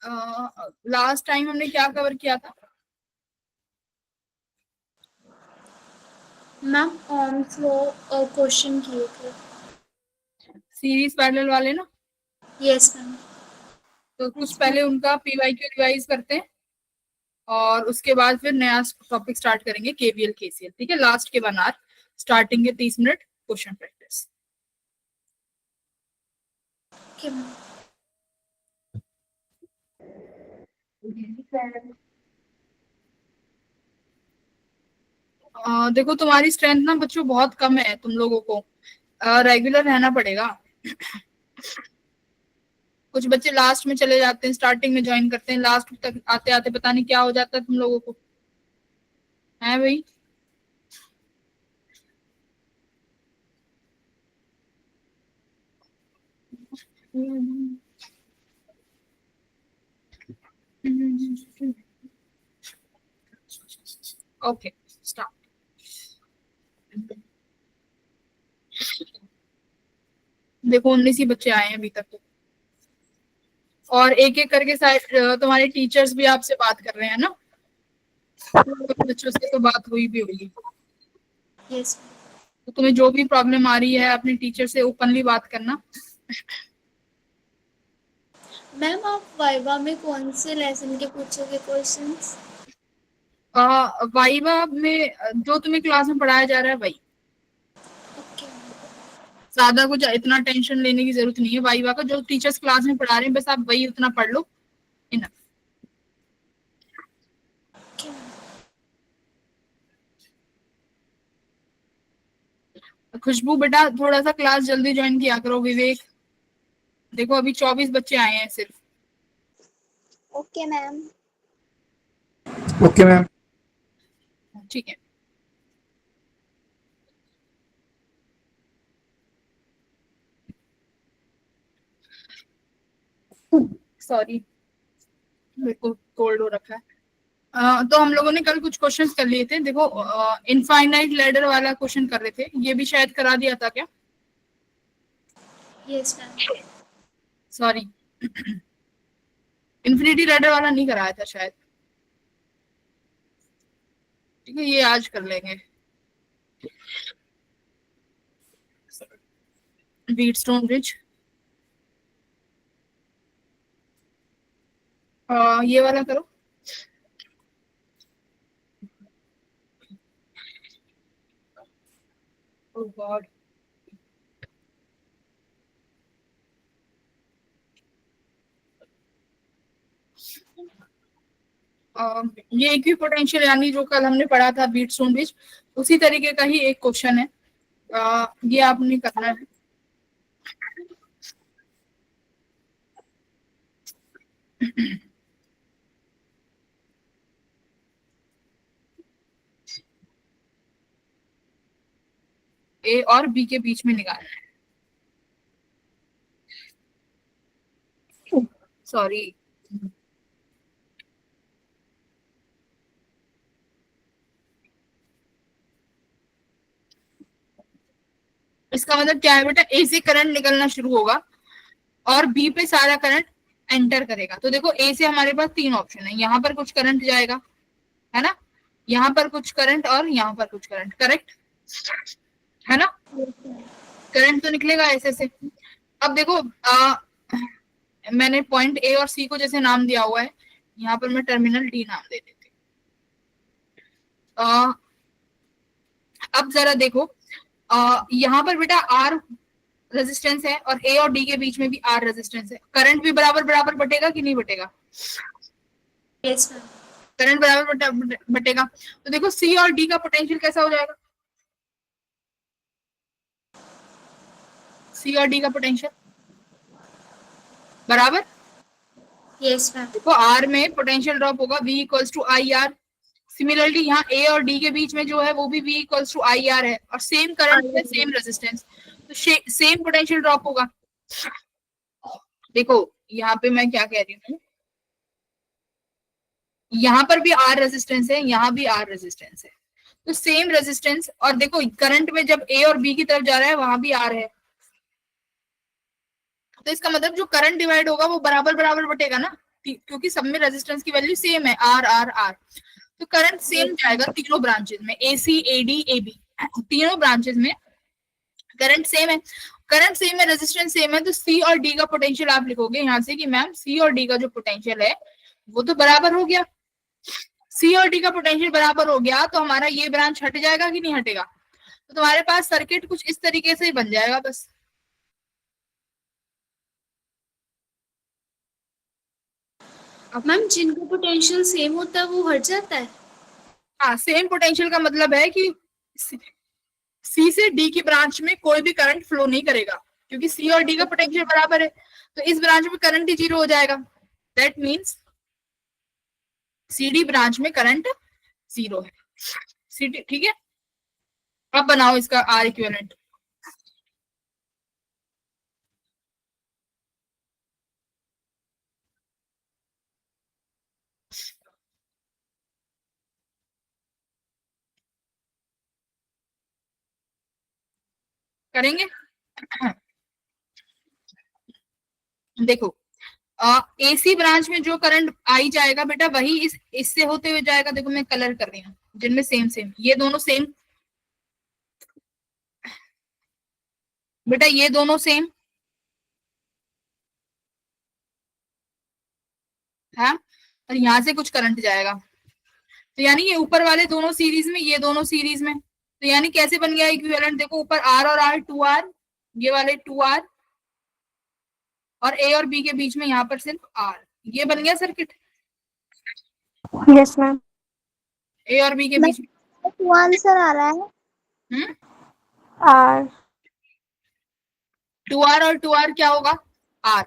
Last time हमने क्या cover किया था मैम? ओम्स लॉ क्वेश्चन किए थे। सीरीज पैरेलल वाले ना। Yes ma'am. तो कुछ पहले उनका पीवाईक्यू रिवाइज करते हैं और उसके बाद फिर नया टॉपिक स्टार्ट करेंगे केवीएल केसीएल। ठीक है, लास्ट के 1 आवर, स्टार्टिंग के 30 minute question practice. Okay ma'am. देखो तुम्हारी स्ट्रेंथ ना बच्चों बहुत कम है, तुम लोगों को रेगुलर रहना पड़ेगा। कुछ बच्चे लास्ट में चले जाते हैं, स्टार्टिंग में ज्वाइन करते हैं, लास्ट तक आते आते पता नहीं क्या हो जाता है तुम लोगों को, है भाई। Okay start. देखो 19 ही बच्चे आए हैं अभी तक तो, और एक एक करके शायद तुम्हारे टीचर्स भी आपसे बात कर रहे हैं ना, बच्चों से तो बात हुई भी होगी। यस तो तुम्हें जो भी प्रॉब्लम आ रही है अपने टीचर से ओपनली बात करना। मैम। आप वाइवा में कौन से लेसन के पूछोगे क्वेश्चंस? वाइवा में जो तुम्हें क्लास में पढ़ाया जा रहा है वही, ओके ज्यादा कुछ इतना टेंशन लेने की जरूरत नहीं है। वाइवा का जो टीचर्स क्लास में पढ़ा रहे हैं बस आप वही उतना पढ़ लो, इनफ। Okay ma'am. खुशबू बेटा थोड़ा सा क्लास जल्दी ज्वाइन किया करो। विवेक देखो अभी 24 बच्चे आए हैं सिर्फ। Okay ma'am. Okay ma'am. ठीक है, सॉरी मेरे को कोल्ड हो रखा है। तो हम लोगों ने कल कुछ क्वेश्चंस कर लिए थे। देखो इनफाइनाइट लैडर वाला क्वेश्चन कर रहे थे, ये भी शायद करा दिया था क्या? Yes ma'am. Sorry infinity ladder वाला नहीं कराया था शायद। ठीक है, ये आज कर लेंगे। व्हीटस्टोन ब्रिज, ये वाला करो। ओह गॉड, ये इक्विपोटेंशियल यानी जो कल हमने पढ़ा था व्हीटस्टोन ब्रिज, उसी तरीके का ही एक क्वेश्चन है। ये आपने करना है। ए और बी के बीच में निकालना है। सॉरी, इसका मतलब क्या है बेटा, ए से करंट निकलना शुरू होगा और बी पे सारा करंट एंटर करेगा। तो देखो ए से हमारे पास 3 ऑप्शन है, यहाँ पर कुछ करंट जाएगा, है ना, यहाँ पर कुछ करंट और यहाँ पर कुछ करंट, करेक्ट है ना। करंट तो निकलेगा ऐसे से। अब देखो मैंने पॉइंट ए और सी को जैसे नाम दिया हुआ है, यहाँ पर मैं टर्मिनल डी नाम दे देती हूँ। अब जरा देखो यहाँ पर बेटा आर रेजिस्टेंस है और ए और डी के बीच में भी आर रेजिस्टेंस है। करंट भी बराबर बराबर बटेगा कि नहीं बटेगा? Yes ma'am. करंट बराबर बटेगा। तो देखो सी और डी का पोटेंशियल कैसा हो जाएगा? सी और डी का पोटेंशियल बराबर, यस मैम। देखो आर में पोटेंशियल ड्रॉप होगा V equals to I R. Similarly यहाँ ए और डी के बीच में जो है वो भी V equals to I R है, और सेम करंट है सेम रेजिस्टेंस, तो सेम पोटेंशियल ड्रॉप होगा। देखो यहाँ पे मैं क्या कह रही हूँ, यहाँ पर भी आर रेजिस्टेंस है, यहाँ भी आर रेजिस्टेंस है, तो सेम रेजिस्टेंस। और देखो करंट में जब ए और बी की तरफ जा रहा है वहां भी आर है, तो इसका मतलब जो करंट डिवाइड होगा वो बराबर बराबर बटेगा ना। क्योंकि सब में रेजिस्टेंस की वैल्यू सेम है, आर आर आर, तो करंट सेम जाएगा तीनों ब्रांचेस में, एसी एडी एबी, तीनों ब्रांचेस में करंट सेम है। करंट सेम है, रेजिस्टेंस सेम है, तो सी और डी का पोटेंशियल आप लिखोगे यहाँ से कि मैम सी और डी का जो पोटेंशियल है वो तो बराबर हो गया। सी और डी का पोटेंशियल बराबर हो गया तो हमारा ये ब्रांच हट जाएगा कि नहीं हटेगा, तो तुम्हारे पास सर्किट कुछ इस तरीके से ही बन जाएगा बस। मैम जिनका पोटेंशियल सेम होता है वो हट जाता है। हाँ, सेम पोटेंशियल का मतलब है कि सी से डी की ब्रांच में कोई भी करंट फ्लो नहीं करेगा, क्योंकि सी और डी का पोटेंशियल बराबर है, तो इस ब्रांच में करंट ही जीरो हो जाएगा। That means C D branch में करंट जीरो है। सी डी, ठीक है। अब बनाओ इसका आर इक्विवेलेंट। करेंगे। देखो, एसी ब्रांच में जो करंट आई जाएगा बेटा वही इससे होते हुए जाएगा। देखो मैं कलर कर रही हूँ जिनमें सेम सेम, ये दोनों सेम बेटा, ये दोनों सेम है, और यहां से कुछ करंट जाएगा, तो यानी ये ऊपर वाले दोनों सीरीज में, ये दोनों सीरीज में, तो यानी कैसे बन गया इक्विवेलेंट। देखो ऊपर आर और आर, टू आर, ये वाले टू आर, और ए और बी के बीच में यहाँ पर सिर्फ आर, ये बन गया सर्किट। Yes ma'am. ए और बी के बीच में टू आंसर आ रहा है। आर। टू आर और टू आर क्या होगा, आर,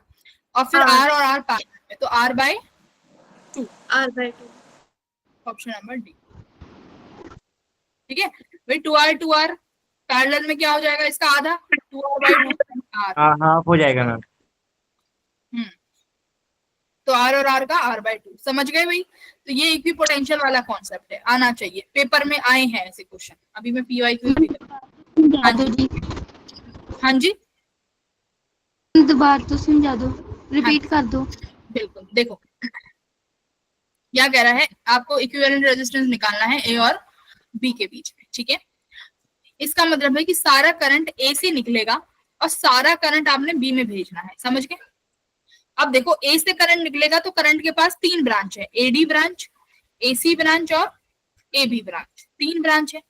और फिर आर और आर पैरेलल में, तो R by two, R by two, option number D. ठीक है भाई, टू आर पैरेलल में क्या हो जाएगा इसका आधा, two R by two R. हाँ हाँ हो जाएगा मैम। तो आर और आर का आर बाय टू, समझ गए भाई। तो ये एक भी पोटेंशियल वाला कॉन्सेप्ट है, आना चाहिए, पेपर में आए हैं ऐसे क्वेश्चन। अभी मैं पीवाई क्यू भी हाँ जी, हाँ जी दोबारा तो समझा दो, रिपीट कर दो। बिल्कुल। देखो क्या कह रहा है, आपको इक्विवेलेंट रेजिस्टेंस निकालना है ए और बी के बीच में, ठीक है। इसका मतलब है कि सारा करंट ए से निकलेगा और सारा करंट आपने बी में भेजना है, समझ गए। अब देखो ए से करंट निकलेगा तो करंट के पास तीन ब्रांच है, एडी ब्रांच, एसी ब्रांच और एबी ब्रांच, तीन ब्रांच है।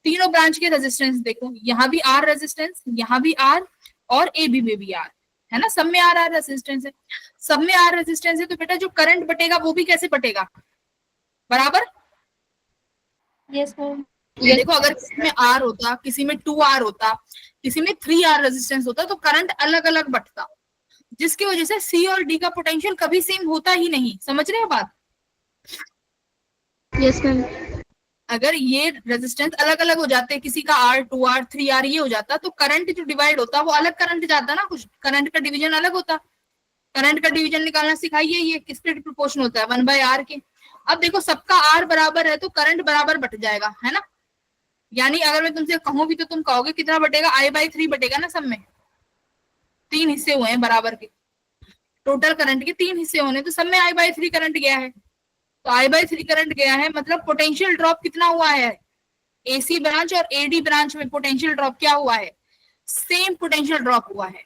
तीनों ब्रांच के रेजिस्टेंस देखो, यहाँ भी आर रेजिस्टेंस, यहाँ भी आर, और एबी में भी आर है ना, सब में आर आर रेजिस्टेंस है। सब में आर रेजिस्टेंस है तो बेटा जो करंट बटेगा वो भी कैसे बटेगा, बराबर। Yes ma'am. देखो अगर किसी में आर होता, किसी में टू आर होता, किसी में थ्री आर रेजिस्टेंस होता, तो करंट अलग अलग बटता, जिसकी वजह से सी और डी का पोटेंशियल कभी सेम होता ही नहीं, समझ रहे हो बात। Yes ma'am. अगर ये रेजिस्टेंस अलग अलग हो जाते, किसी का R, two R, three R ये हो जाता, तो करंट जो डिवाइड होता वो अलग करंट जाता ना, कुछ करंट का डिवीजन अलग होता। करंट का डिवीजन निकालना सिखाइए, ये किसके प्रोपोर्शन होता है, 1/r के। अब देखो सबका आर बराबर है तो करंट बराबर बट जाएगा, है ना। यानी अगर मैं तुमसे कहूँ भी तो तुम कहोगे कितना बटेगा, I/3 बटेगा ना, सब में तीन हिस्से हुए हैं बराबर के, टोटल करंट के तीन हिस्से होने, तो सब में I/3 करंट गया है। तो I/3 करंट गया है मतलब पोटेंशियल ड्रॉप कितना हुआ है, एसी ब्रांच और एडी ब्रांच में पोटेंशियल ड्रॉप क्या हुआ है, सेम पोटेंशियल ड्रॉप हुआ है।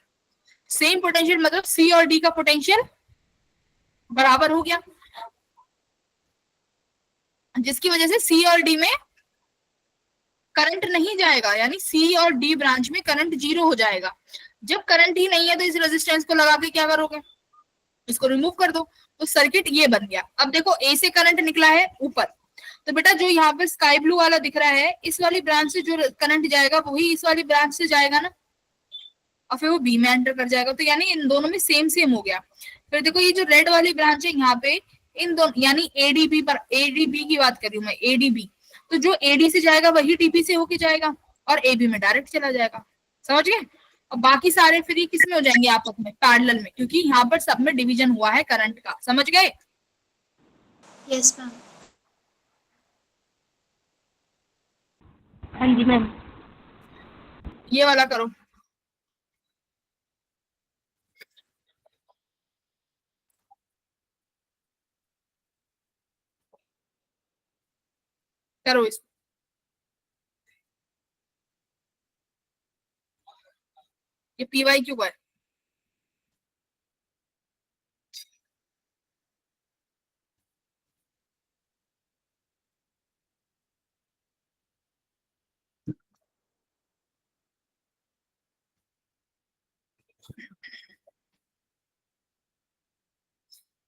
सेम पोटेंशियल मतलब सी और डी का पोटेंशियल बराबर हो गया, जिसकी वजह से सी और डी में करंट नहीं जाएगा, यानी सी और डी ब्रांच में करंट जीरो हो जाएगा। जब करंट ही नहीं है तो इस रेजिस्टेंस को लगा के क्या करोगे, इसको रिमूव कर दो, तो सर्किट ये बन गया। अब देखो ए से करंट निकला है ऊपर, तो बेटा जो यहाँ पे स्काई ब्लू वाला दिख रहा है, इस वाली ब्रांच से जो करंट जाएगा वही इस वाली ब्रांच से जाएगा ना, और फिर वो बी में एंटर कर जाएगा, तो यानी इन दोनों में सेम सेम हो गया। फिर देखो ये जो रेड वाली ब्रांच है यहाँ पे, इन दोनों यानी एडीबी पर, एडीबी की बात कर रही हूँ मैं, एडीबी, तो जो एडी से जाएगा वही डीबी से होके जाएगा और एबी में डायरेक्ट चला जाएगा, समझ गए। और बाकी सारे फ्री किस में हो जाएंगे, आपस में पैरेलल में, क्योंकि यहाँ पर सब में डिवीजन हुआ है करंट का, समझ गए। Yes ma'am. हाँ जी मैम। ये वाला करो। करो इसको। ये पीवाई क्यू का है।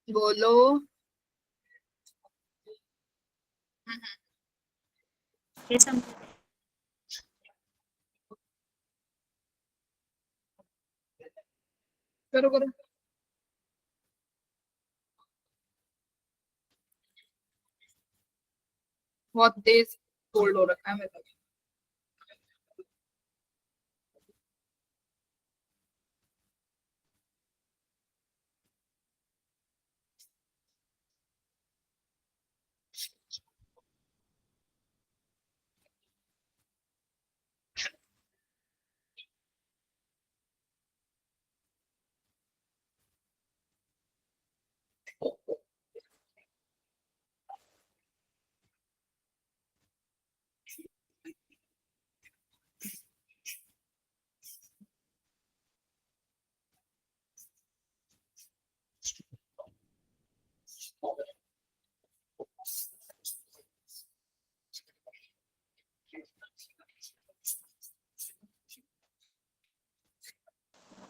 बोलो। ये समझ करो करो। बहुत तेज कोल्ड हो रखा है मेरे को।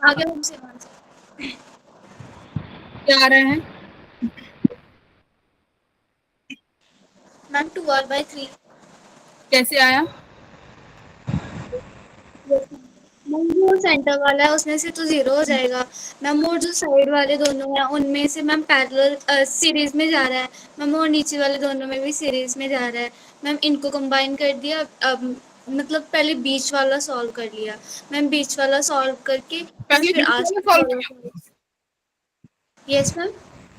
आगे हमसे आंसर क्या आ रहे हैं? Ma'am 2r/3। कैसे आया? मैम जो सेंटर वाला है उसमें से तो 0 हो जाएगा मैम, और जो साइड वाले दोनों हैं उनमें से मैम पैरेलल सीरीज में जा रहा है मैम, और नीचे वाले दोनों में भी सीरीज में जा रहा है मैम। इनको कंबाइन कर दिया, अब मतलब पहले बीच वाला सॉल्व कर लिया मैम, बीच वाला सॉल्व करके मैम पहले फिर बीच आस वाला सॉल्व किया? Yes ma'am.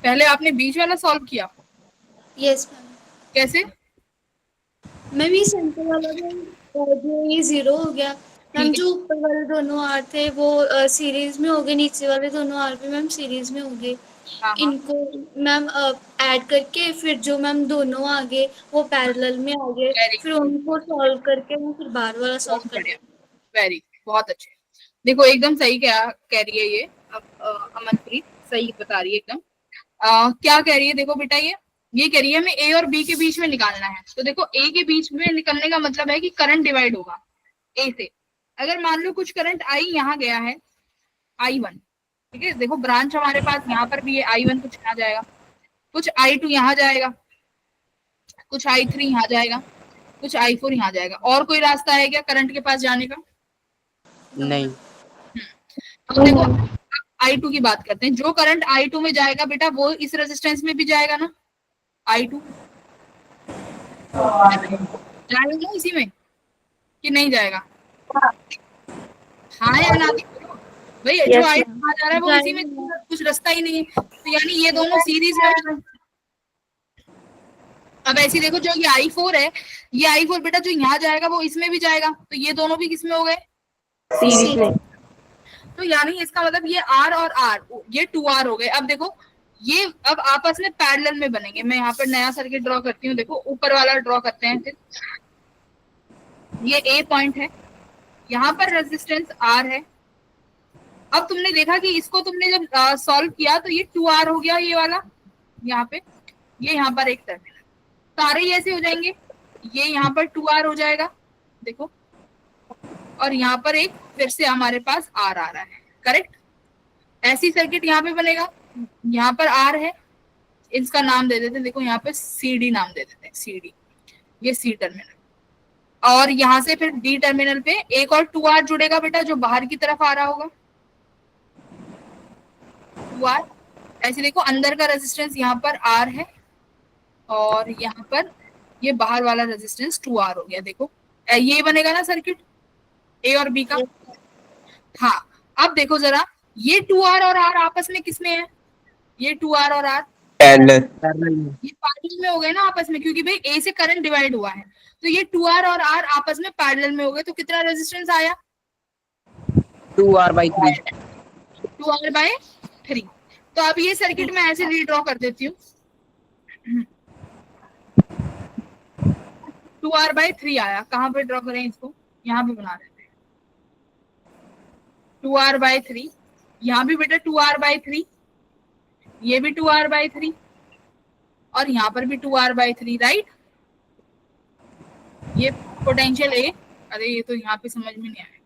पहले आपने बीच वाला सॉल्व किया? Yes ma'am. कैसे? मैम ये सेंटर वाला जो ये 0 हो गया मैम, ठीक है। जो ऊपर वाले दोनों आर थे वो सीरीज में हो गए, नीचे वाले दोनों आर भी मैम सीरीज में हो गए। हाँ हाँ। इनको मैम ऐड करके फिर जो मैम दोनों आ गए वो पैरेलल में आ गए, वेरी फिर उनको सॉल्व करके मैं फिर बार वाला सॉल्व बहुत कर बढ़िया। दिया। वेरी बहुत अच्छे। देखो एकदम सही क्या कह रही है ये। अब अमनप्रीत सही बता रही है एकदम। क्या कह रही है देखो बेटा, ये कह रही है हमें ए और बी के बीच में निकालना है। तो देखो ए के बीच में निकलने का मतलब है कि करंट डिवाइड होगा ए से। अगर मान लो कुछ करंट आई यहाँ गया है I1, ठीक है। देखो ब्रांच हमारे पास यहाँ पर भी है I1, कुछ यहाँ जाएगा, कुछ I2 यहाँ जाएगा, कुछ I3 यहाँ जाएगा, कुछ I4 यहाँ जाएगा। और कोई रास्ता है क्या करंट के पास जाने का? नहीं। तो देखो I2 की बात करते हैं। जो करंट I2 में जाएगा बेटा वो इस रेजिस्टेंस में भी जाएगा ना। I2 जाएगा ना इसी में कि नहीं जाएगा? हाँ या ना? भाई जो I2 कहाँ जा रहा है वो इसी में, कुछ रास्ता ही नहीं है। तो यानी ये दोनों सीरीज में। अब ऐसे देखो जो ये I4 है, ये I4 बेटा जो यहाँ जाएगा वो इसमें भी जाएगा, तो ये दोनों भी किसमें हो गए? सीरीज में। तो यानी इसका मतलब ये R और R ये 2R हो गए। अब देखो ये अब आपस में पैरेलल में बनेंगे। मैं यहाँ पर नया सर्किट ड्रॉ करती हूँ। देखो ऊपर वाला ड्रॉ करते हैं फिर। ये A पॉइंट है, यहाँ पर रेजिस्टेंस R है। अब तुमने देखा कि इसको तुमने जब सॉल्व किया तो ये 2R हो गया ये वाला यहाँ पे, ये यहाँ पर एक टर्मिनल, सारे ही ऐसे हो जाएंगे। ये यहाँ पर 2R हो जाएगा देखो, और यहाँ पर एक फिर से हमारे पास R आ रहा है, करेक्ट। ऐसी सर्किट यहाँ पे बनेगा। यहाँ पर R है, इसका नाम दे देते हैं, देखो यहाँ पे CD नाम दे देते हैं, CD, ये C टर्मिनल। और यहाँ से फिर D टर्मिनल पे एक और 2R जुड़ेगा बेटा जो बाहर की तरफ आ रहा होगा, 2R। ऐसे देखो अंदर का रेजिस्टेंस यहाँ पर R है और यहाँ पर ये बाहर वाला रेजिस्टेंस 2R हो गया। देखो ये बनेगा ना सर्किट A और B का। हाँ अब देखो जरा, ये 2R और R आपस में किसमें है? ये 2R और R पैरेलल। ये पैरेलल में हो गए ना आपस में, क्योंकि भाई A से करंट डिवाइड हुआ है। तो ये 2R और R आपस में पैरेलल में हो गए, तो कितना रेजिस्टेंस आया? 2R/3। 2R/3। तो अब ये सर्किट मैं ऐसे रीड्रॉ कर देती हूँ। 2r/3 आया, कहाँ पे ड्रॉ करें इसको, यहाँ पे बना देते हैं 2r/3, यहाँ भी बेटा 2r/3, ये भी 2r/3 और यहाँ पर भी 2r/3, राइट। ये पोटेंशियल ए, अरे ये तो यहाँ पे समझ में नहीं आया।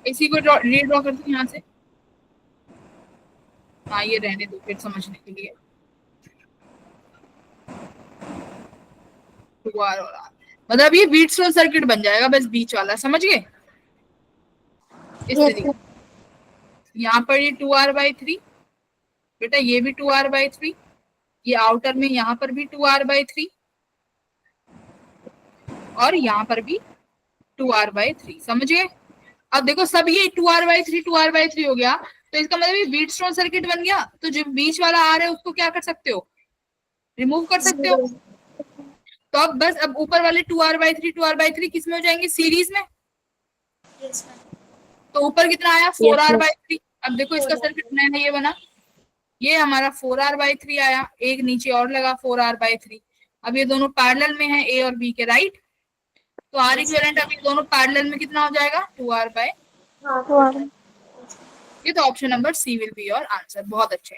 इसी को रीड्रॉ करते हैं यहाँ से, हाँ ये रहने दो फिर समझने के लिए। 2r और r, मतलब ये व्हीटस्टोन सर्किट बन जाएगा, बस बीच वाला, समझ गए इस तरीके। यहाँ पर ये 2r/3 बेटा, ये भी 2r/3, ये आउटर में यहाँ पर भी 2r/3 और यहाँ पर भी 2r/3, समझ गए। अब देखो सब ये 2r/3 हो गया, तो इसका मतलब ये व्हीटस्टोन सर्किट बन गया। तो जो बीच वाला आ रहा है उसको क्या कर सकते हो, रिमूव कर सकते हो। तो अब बस अब ऊपर वाले 2r/3 किस में हो जाएंगे, सीरीज में। Yes ma'am. तो ऊपर कितना आया, 4r/3। अब देखो इसका सर्किट नया ये बना, ये हमारा 4r/3 आया, एक नीचे और लगा 4r/3। अब ये दोनों पैरेलल में है ए और बी के, राइट। तो आर इक्विवेलेंट अब ये दोनों पैरेलल में कितना हो जाएगा, 2r/। ये तो option number C will be your answer. बहुत अच्छे।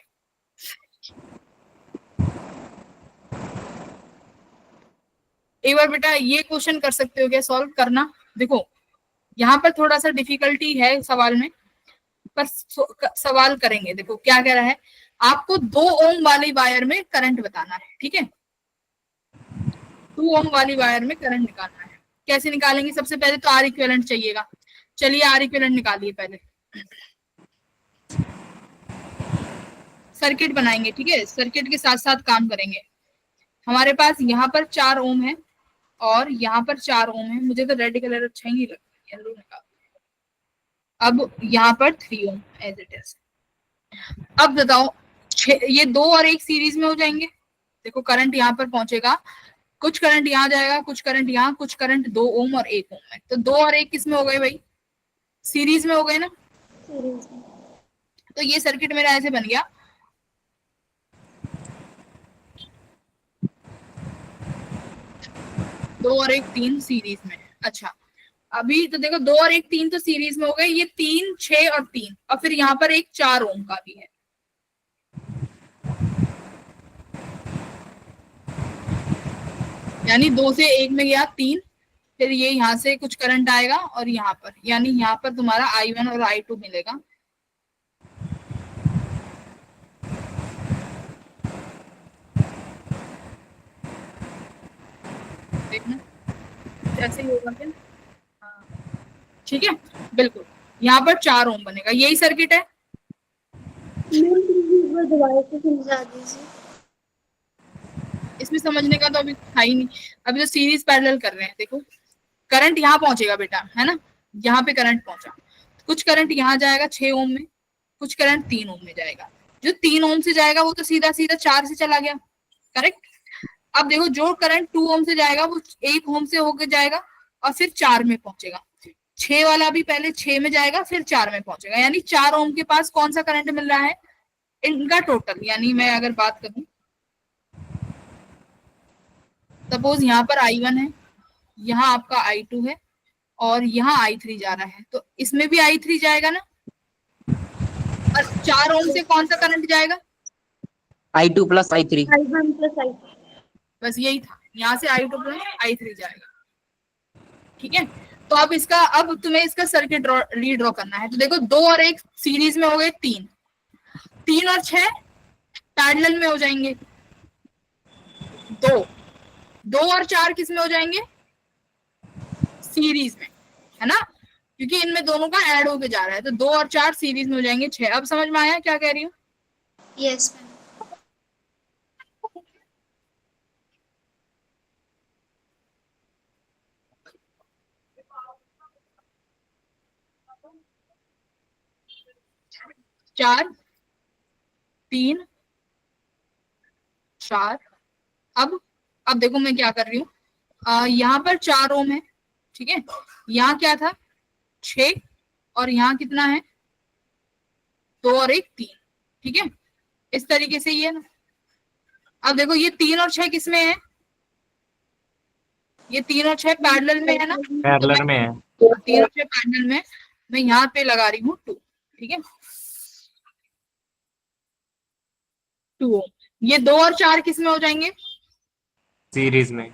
एक बार बेटा ये क्वेश्चन कर सकते हो क्या सॉल्व करना। देखो यहाँ पर थोड़ा सा डिफिकल्टी है सवाल में, पर सवाल करेंगे। देखो क्या कह रहा है, आपको 2 ओम वाली वायर में करंट बताना है, ठीक है। 2 ओम वाली वायर में करंट निकालना है। कैसे निकालेंगे, सबसे पहले तो आर इक्विवेलेंट चाहिएगा। चलिए आर इक्विवेलेंट निकालिए, पहले सर्किट बनाएंगे, ठीक है। सर्किट के साथ साथ काम करेंगे। हमारे पास यहाँ पर 4 ओम है और यहाँ पर 4 ओम है। मुझे तो रेड कलर अच्छा ही नहीं लगता, येलो निकाल। अब यहाँ पर 3 ओम एज इट इज। अब बताओ ये 2 और 1 सीरीज में हो जाएंगे। देखो करंट यहाँ पर पहुंचेगा, कुछ करंट यहाँ जाएगा, कुछ करंट यहाँ, कुछ करंट 2 ओम और 1 ओम में। तो 2 और 1 किस में हो गए भाई, सीरीज में हो गए ना। तो ये सर्किट मेरा ऐसे बन गया। दो और 1 3 सीरीज में। अच्छा अभी तो देखो 2 और 1 3 तो सीरीज में हो गए, ये 3 6 और 3, और फिर यहाँ पर एक 4 ओम का भी है। यानी 2 से 1 में गया 3, फिर ये यहाँ से कुछ करंट आएगा और यहाँ पर, यानी यहाँ पर तुम्हारा I1 और I2 मिलेगा। देखना ऐसे ही होगा क्या, ठीक है बिल्कुल। यहाँ पर 4 ओम बनेगा, यही सर्किट है। समझा दीजिए। इसमें समझने का तो अभी था ही नहीं, अभी तो सीरीज पैरेलल कर रहे हैं। देखो करंट यहाँ पहुंचेगा बेटा, है ना, यहाँ पे करंट पहुंचा, कुछ करंट यहाँ जाएगा 6 ओम में, कुछ करंट 3 ओम में जाएगा। जो 3 ओम से जाएगा वो तो सीधा सीधा 4 से चला गया, करेक्ट। अब देखो जो करंट 2 ओम से जाएगा वो 1 ओम से होकर जाएगा और फिर 4 में पहुंचेगा। 6 वाला भी पहले 6 में जाएगा फिर 4 में पहुंचेगा, यानी 4 ओम के पास कौन सा करंट मिल रहा है इनका टोटल। यानी मैं अगर बात करूं, सपोज यहाँ पर I1 है, यहाँ आपका I2 है और यहाँ I3 जा रहा है, तो इसमें भी I3 जाएगा ना। और 4 ओम से कौन सा करंट जाएगा, I2 + I3। I1 + I2। बस यही था, यहाँ से I2 + I3 जाएगा, ठीक है। तो अब इसका, अब तुम्हें इसका सर्किट रीड्रॉ करना है। तो देखो 2 और 1 सीरीज में हो गए, 3 और 6 पैरेलल में हो जाएंगे, 2 और 4 किस में हो जाएंगे, सीरीज में, है ना, क्योंकि इनमें दोनों का ऐड होके जा रहा है। तो 2 और 4 सीरीज में हो जाएंगे 6। अब समझ में आया क्या कह रही हूँ। Yes ma'am. 4 3 4। अब देखो मैं क्या कर रही हूँ, यहाँ पर 4 ओम है, ठीक है। यहाँ क्या था 6 और यहाँ कितना है 2 और 1 3, ठीक है, इस तरीके से ये ना। अब देखो ये 3 और 6 किस में है, ये 3 और 6 पैरेलल में है ना, पैरेलल में है। 3 और 6 पैरेलल में, मैं यहाँ पे लगा रही हूँ 2, ठीक है 2 ओम। ये 2 और 4 किस में हो जाएंगे, सीरीज में।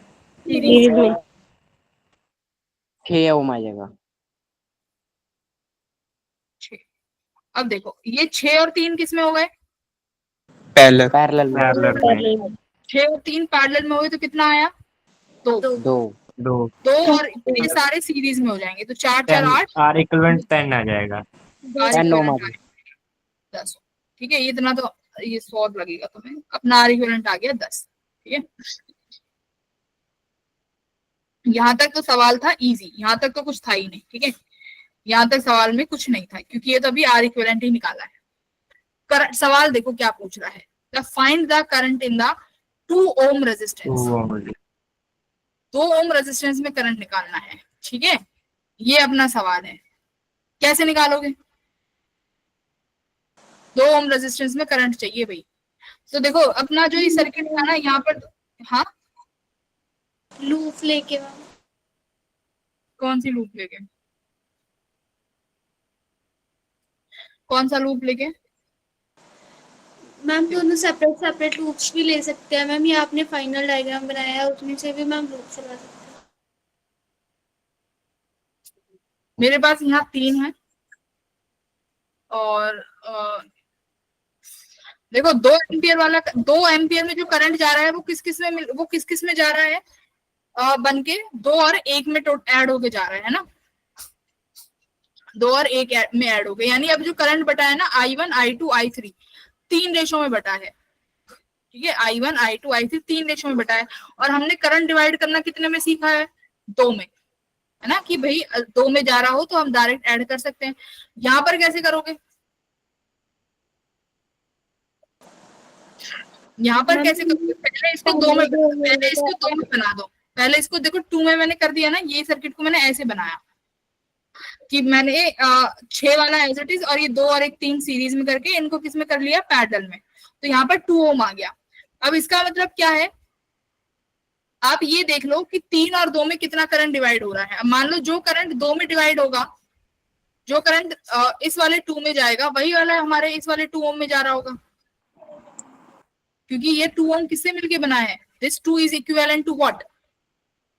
सीरीज में। 6 ओम आ जाएगा। 6। अब देखो ये 6 और 3 किस में हो गए, पैरेलल में। पैरेलल में। 6 और 3 पैरेलल में हो गए तो कितना आया, 2। 2 2 और ये सारे सीरीज में हो जाएंगे तो 4 4 8, आर इक्विवेलेंट 10 आ जाएगा। 10 ओम आ जाएगा। 10। ठीक है, ये इतना तो ये 100 लगेगा तुम्हें, अपना आर इक्विवेलेंट आ गया 10। ठीक है, यहाँ तक तो सवाल था इजी, यहाँ तक तो कुछ था ही नहीं। ठीक है, यहाँ तक सवाल में कुछ नहीं था क्योंकि ये तो अभी आर इक्विवेलेंट ही निकाला है। करंट सवाल देखो क्या पूछ रहा है, find the current in the 2 ohm resistance. 2 ohm resistance में करंट निकालना है। ठीक है, ये अपना सवाल है, कैसे निकालोगे, 2 ओम रेजिस्टेंस में करंट चाहिए भाई। तो देखो अपना जो ये सर्किट था ना यहाँ पर, हाँ लूप लेके मैम, कौन सी लूप लेके, कौन सा लूप लेके, मैम दोनों सेपरेट सेपरेट लूप्स भी ले सकते हैं मैम, ये आपने फाइनल डायग्राम बनाया है उसमें से भी मैम लूप चला सकते हैं। मेरे पास यहाँ 3 है और देखो 2 एम्पियर वाला, 2 एम्पियर में जो करंट जा रहा है वो किस किस में जा रहा है, बन के 2 और 1 में ऐड होके जा रहा है ना, 2 और 1 में ऐड हो गए, यानी अब जो करंट बटा है ना I1 I2 I3 3 रेशो में बटा है। ठीक है, I1 I2 I3 3 रेशो में बटा है। और हमने करंट डिवाइड करना कितने में सीखा है, 2 में, है ना, कि भाई 2 में जा रहा हो तो हम डायरेक्ट ऐड कर सकते हैं। यहाँ पर कैसे करोगे, यहाँ पर कैसे करोगे, पहले इसको 2 में बना दो, पहले इसको देखो 2 में मैंने कर दिया ना, ये सर्किट को मैंने ऐसे बनाया कि मैंने 6 वाला एज इट इज और ये 2 और 1 3 सीरीज में करके इनको किस में कर लिया, पैरेलल में, तो यहाँ पर 2 ओम आ गया। अब इसका मतलब क्या है, आप ये देख लो कि 3 और 2 में कितना करंट डिवाइड हो रहा है। अब मान लो जो करंट 2 में डिवाइड होगा, जो करंट इस वाले 2 में जाएगा वही वाला हमारे इस वाले 2 ओम में जा रहा होगा, क्योंकि ये 2 ओम किससे मिलके बना है, this 2 is equivalent to what,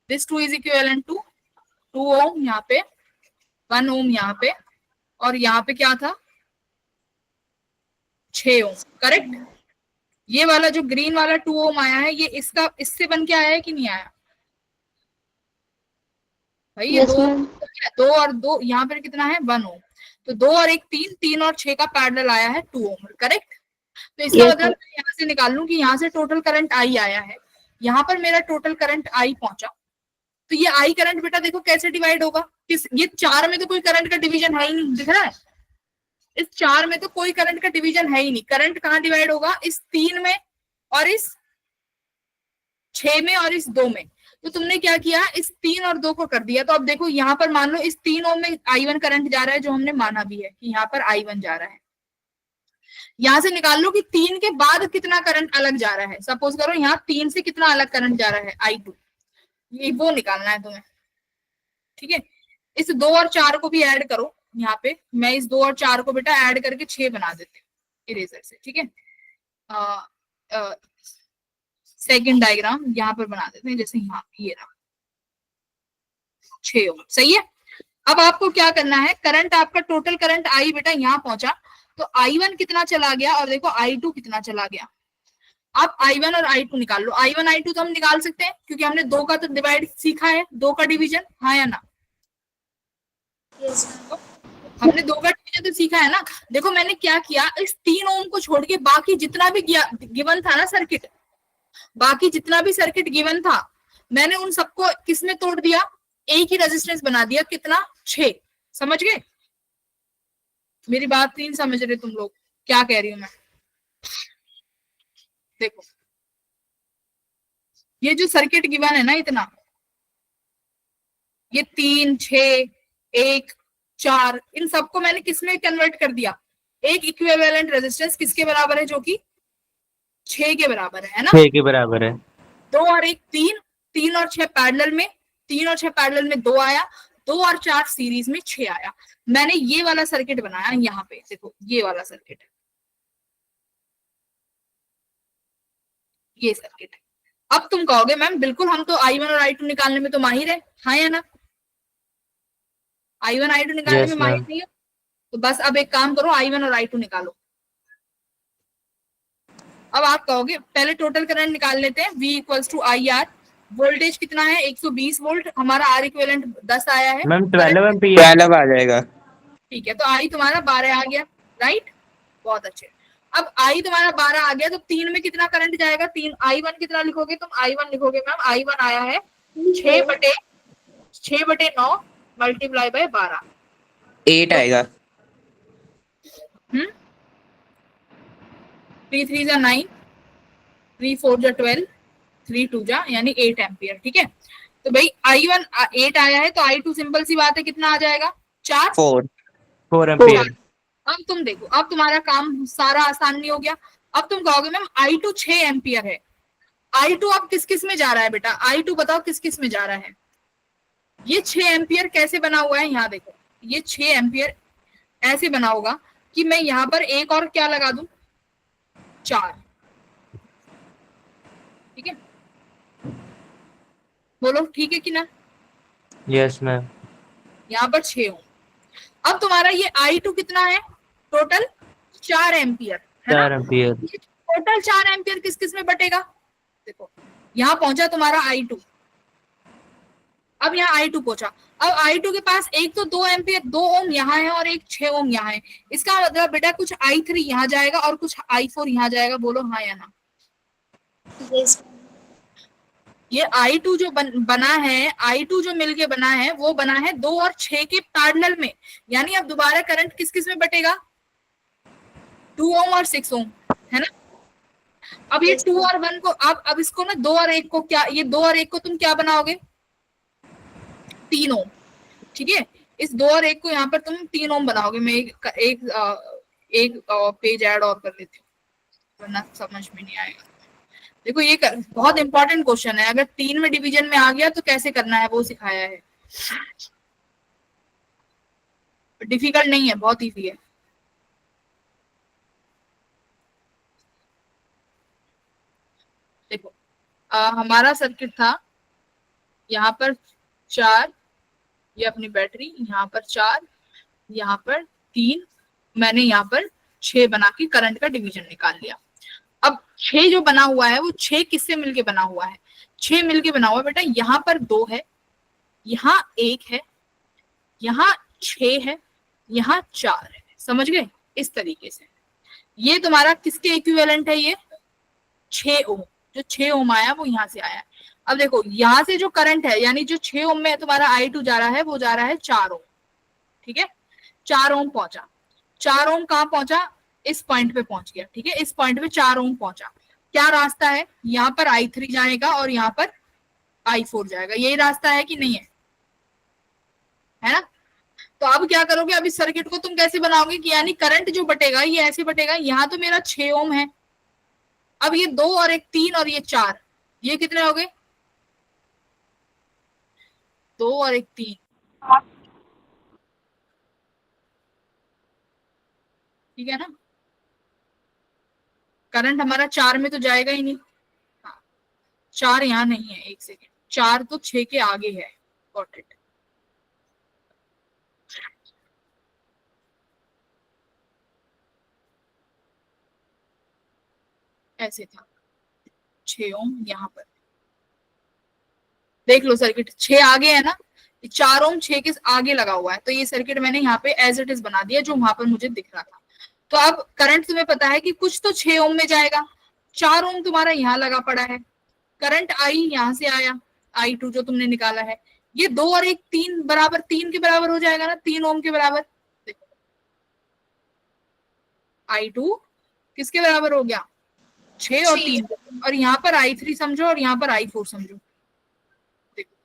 this 2 is equivalent to 2 ohm यहाँ पे, 1 ओम यहाँ पे, और यहाँ पे क्या था 6 ओम, करेक्ट। ये वाला जो ग्रीन वाला 2 ओम आया है ये इसका इससे बन के आया है कि नहीं आया भाई, ये 2 और 2 यहाँ पर कितना है 1 ओम, तो 2 और 1 3 और 6 का पैरेलल आया है 2 ओम, करेक्ट। तो इसका मतलब मैं यहाँ से निकाल लूं कि यहाँ से टोटल करंट आई आया है, यहाँ पर मेरा टोटल करंट आई पहुंचा, तो ये आई करंट बेटा देखो कैसे डिवाइड होगा, किस, ये 4 में तो कोई करंट का डिवीजन है ही नहीं, दिख रहा है, इस 4 में तो कोई करंट का डिवीजन है ही नहीं। करंट कहाँ डिवाइड होगा, इस 3 में और इस 6 में और इस 2 में। तो तुमने क्या किया, इस 3 और 2 को कर दिया। तो अब देखो यहाँ पर मान लो इस 3 ओम में I1 करंट जा रहा है, जो हमने माना भी है कि यहाँ पर I1 जा रहा है। यहां से निकाल लो कि 3 के बाद कितना करंट अलग जा रहा है, सपोज करो यहाँ 3 से कितना अलग करंट जा रहा है I2, ये वो निकालना है तुम्हें। ठीक है, इस 2 और 4 को भी ऐड करो, यहाँ पे मैं इस 2 और 4 को बेटा ऐड करके 6 बना देती हूँ इरेजर से। ठीक है, सेकंड डायग्राम यहाँ पर बना देते हैं, जैसे यहाँ ये रहा 6 ओम, सही है। अब आपको क्या करना है, करंट आपका टोटल करंट आई बेटा यहाँ पहुंचा, तो I1 कितना चला गया और देखो I2 कितना चला गया। आप I1 और I2 निकाल लो, I1 I2 तो हम निकाल सकते हैं क्योंकि हमने 2 का तो डिवाइड सीखा है, 2 का डिवीजन, हाँ या ना, हमने 2 का डिवीजन तो सीखा है ना। देखो मैंने क्या किया, इस 3 ओम को छोड़ के बाकी जितना भी गिवन था ना सर्किट, बाकी जितना भी सर्किट गिवन था मैंने उन सबको किस में तोड़ दिया, एक ही रेजिस्टेंस बना दिया, कितना 6, समझ गए मेरी बात, नहीं समझ रहे तुम लोग क्या कह रही हूं मैं। देखो ये जो सर्किट गिवन है ना इतना, ये 3 6 1 4 इन सबको मैंने किस में कन्वर्ट कर दिया, एक इक्विवेलेंट रेजिस्टेंस किसके बराबर है, जो कि 6 के बराबर है ना। 6 के बराबर है। 2 और 1 3, 3 और 6 पैरेलल में, 3 और 6 पैरेलल में 2 आया, 2 और 4 सीरीज में 6 आया। मैंने ये वाला सर्किट बनाया, यहाँ पे देखो ये वाला सर्किट है, ये सर्किट है। अब तुम कहोगे मैम बिल्कुल हम तो I1 और I2 निकालने में तो माहिर है, हाँ या ना। I1 I2 निकालने Yes, में माहिर ma'am. नहीं है, तो बस अब एक काम करो, I1 और I2 निकालो। अब आप कहोगे पहले टोटल करंट निकाल लेते हैं, V equals to IR। Voltage कितना है 120 वोल्ट, हमारा R इक्विवेलेंट 10 आया है, मैम 12 एम्पीयर। 12 आ जाएगा। ठीक है, तो I तुम्हारा 12 आ गया, राइट, बहुत अच्छे। अब I तुम्हारा 12 आ गया, तो 3 में कितना करंट जाएगा, 3 I1 कितना लिखोगे तुम, I1 लिखोगे मैम, I1 आया है 6/9 मल्टीप्लाई बाय 12, 8 आएगा। 3 3 जा 9, 3 4 जा 12, 3 2 जा यानी 8 एम्पियर। ठीक है, तो भाई I1 8 आया है, तो I2 सिंपल सी बात है कितना आ जाएगा, 4 4 एम्पीयर। अब तुम देखो, अब तुम्हारा काम सारा आसान नहीं हो गया। अब तुम कहोगे मैम I2 6 एम्पियर है, I2 अब किस किस में जा रहा है बेटा, I2 बताओ किस किस में जा रहा है। ये 6 एम्पियर कैसे बना हुआ है, यहाँ देखो, ये 6 एम्पियर ऐसे बना होगा कि मैं यहाँ पर एक और क्या लगा दूं, 4। ठीक है, बोलो ठीक है कि ना। Yes ma'am. यहाँ पर 6 ओम। अब तुम्हारा ये I2 कितना है, टोटल 4 एम्पियर है ना। 4 एम्पीयर। टोटल 4 एम्पियर किस किस में बटेगा, देखो यहाँ पहुंचा तुम्हारा I2, अब यहाँ I2 पहुंचा। अब I2 के पास एक तो 2 एम्पियर 2 ओम यहाँ है और एक 6 ओम यहाँ है, इसका मतलब बेटा कुछ I3 यहाँ जाएगा और कुछ I4 यहाँ जाएगा, बोलो हाँ या ना। Yes. ये I2 जो बना है, I2 जो मिलके बना है वो बना है 2 और 6 के पैरेलल में, यानी अब दोबारा करंट किस किस में बटेगा, 2 ओम और 6 ओम है ना। अब ये 2 और 1 को अब इसको ना 2 और 1 को क्या, ये 2 और 1 को तुम क्या बनाओगे, 3 ओम। ठीक है, इस 2 और 1 को यहाँ पर तुम 3 ओम बनाओगे। मैं एक पेज ऐड और कर लेती हूँ वरना समझ में नहीं आएगा। देखो ये बहुत इंपॉर्टेंट क्वेश्चन है, अगर 3 में डिवीजन में आ गया तो कैसे करना है वो सिखाया है, डिफिकल्ट नहीं है, बहुत इजी है। देखो हमारा सर्किट था यहाँ पर 4, ये अपनी बैटरी, यहाँ पर 4, यहाँ पर 3, मैंने यहाँ पर 6 बना के करंट का डिवीजन निकाल लिया। अब 6 जो बना हुआ है वो 6 किससे मिलके बना हुआ है, 6 मिलके बना हुआ है बेटा, यहाँ पर 2 है, यहाँ 1 है, यहाँ 6 है, यहाँ 4 है, समझ गए। इस तरीके से ये तुम्हारा किसके इक्विवेलेंट है, ये 6 ओम, जो 6 ओम आया वो यहाँ से आया। अब देखो यहाँ से जो करंट है, यानी जो 6 ओम में तुम्हारा I2 जा रहा है वो जा रहा है 4 ओम। ठीक है, 4 ओम पहुंचा, 4 ओम कहाँ पहुंचा, इस पॉइंट पे पहुंच गया। ठीक है, इस पॉइंट पे 4 ओम पहुंचा। क्या रास्ता है, यहाँ पर I3 जाएगा और यहाँ पर I4 जाएगा, यही रास्ता है कि नहीं है ना। तो अब क्या करोगे, अब इस सर्किट को तुम कैसे बनाओगे कि यानी करंट जो बटेगा ये ऐसे बटेगा, यहाँ तो मेरा 6 ओम है, अब ये 2 और 1 3 और ये 4, ये कितने हो गए, 2 और 1 3, ठीक है ना। करंट हमारा 4 में तो जाएगा ही नहीं, हाँ 4 यहाँ नहीं है, एक सेकेंड, 4 तो 6 के आगे है, गॉट इट। ऐसे था 6 ओम, यहाँ पर देख लो सर्किट 6 आगे है ना, 4 ओम 6 के आगे लगा हुआ है, तो ये सर्किट मैंने यहाँ पे एज इट इज बना दिया जो वहां पर मुझे दिख रहा था। तो अब करंट तुम्हें पता है कि कुछ तो 6 ओम में जाएगा, 4 ओम तुम्हारा यहाँ लगा पड़ा है, करंट आई यहाँ से आया, I2 जो तुमने निकाला है, ये 2 और 1 3 बराबर, 3 के बराबर हो जाएगा ना, 3 ओम के बराबर। देखो I2 किसके बराबर हो गया, 6 और 3, और यहाँ पर I3 समझो और यहाँ पर I4 समझो। देखो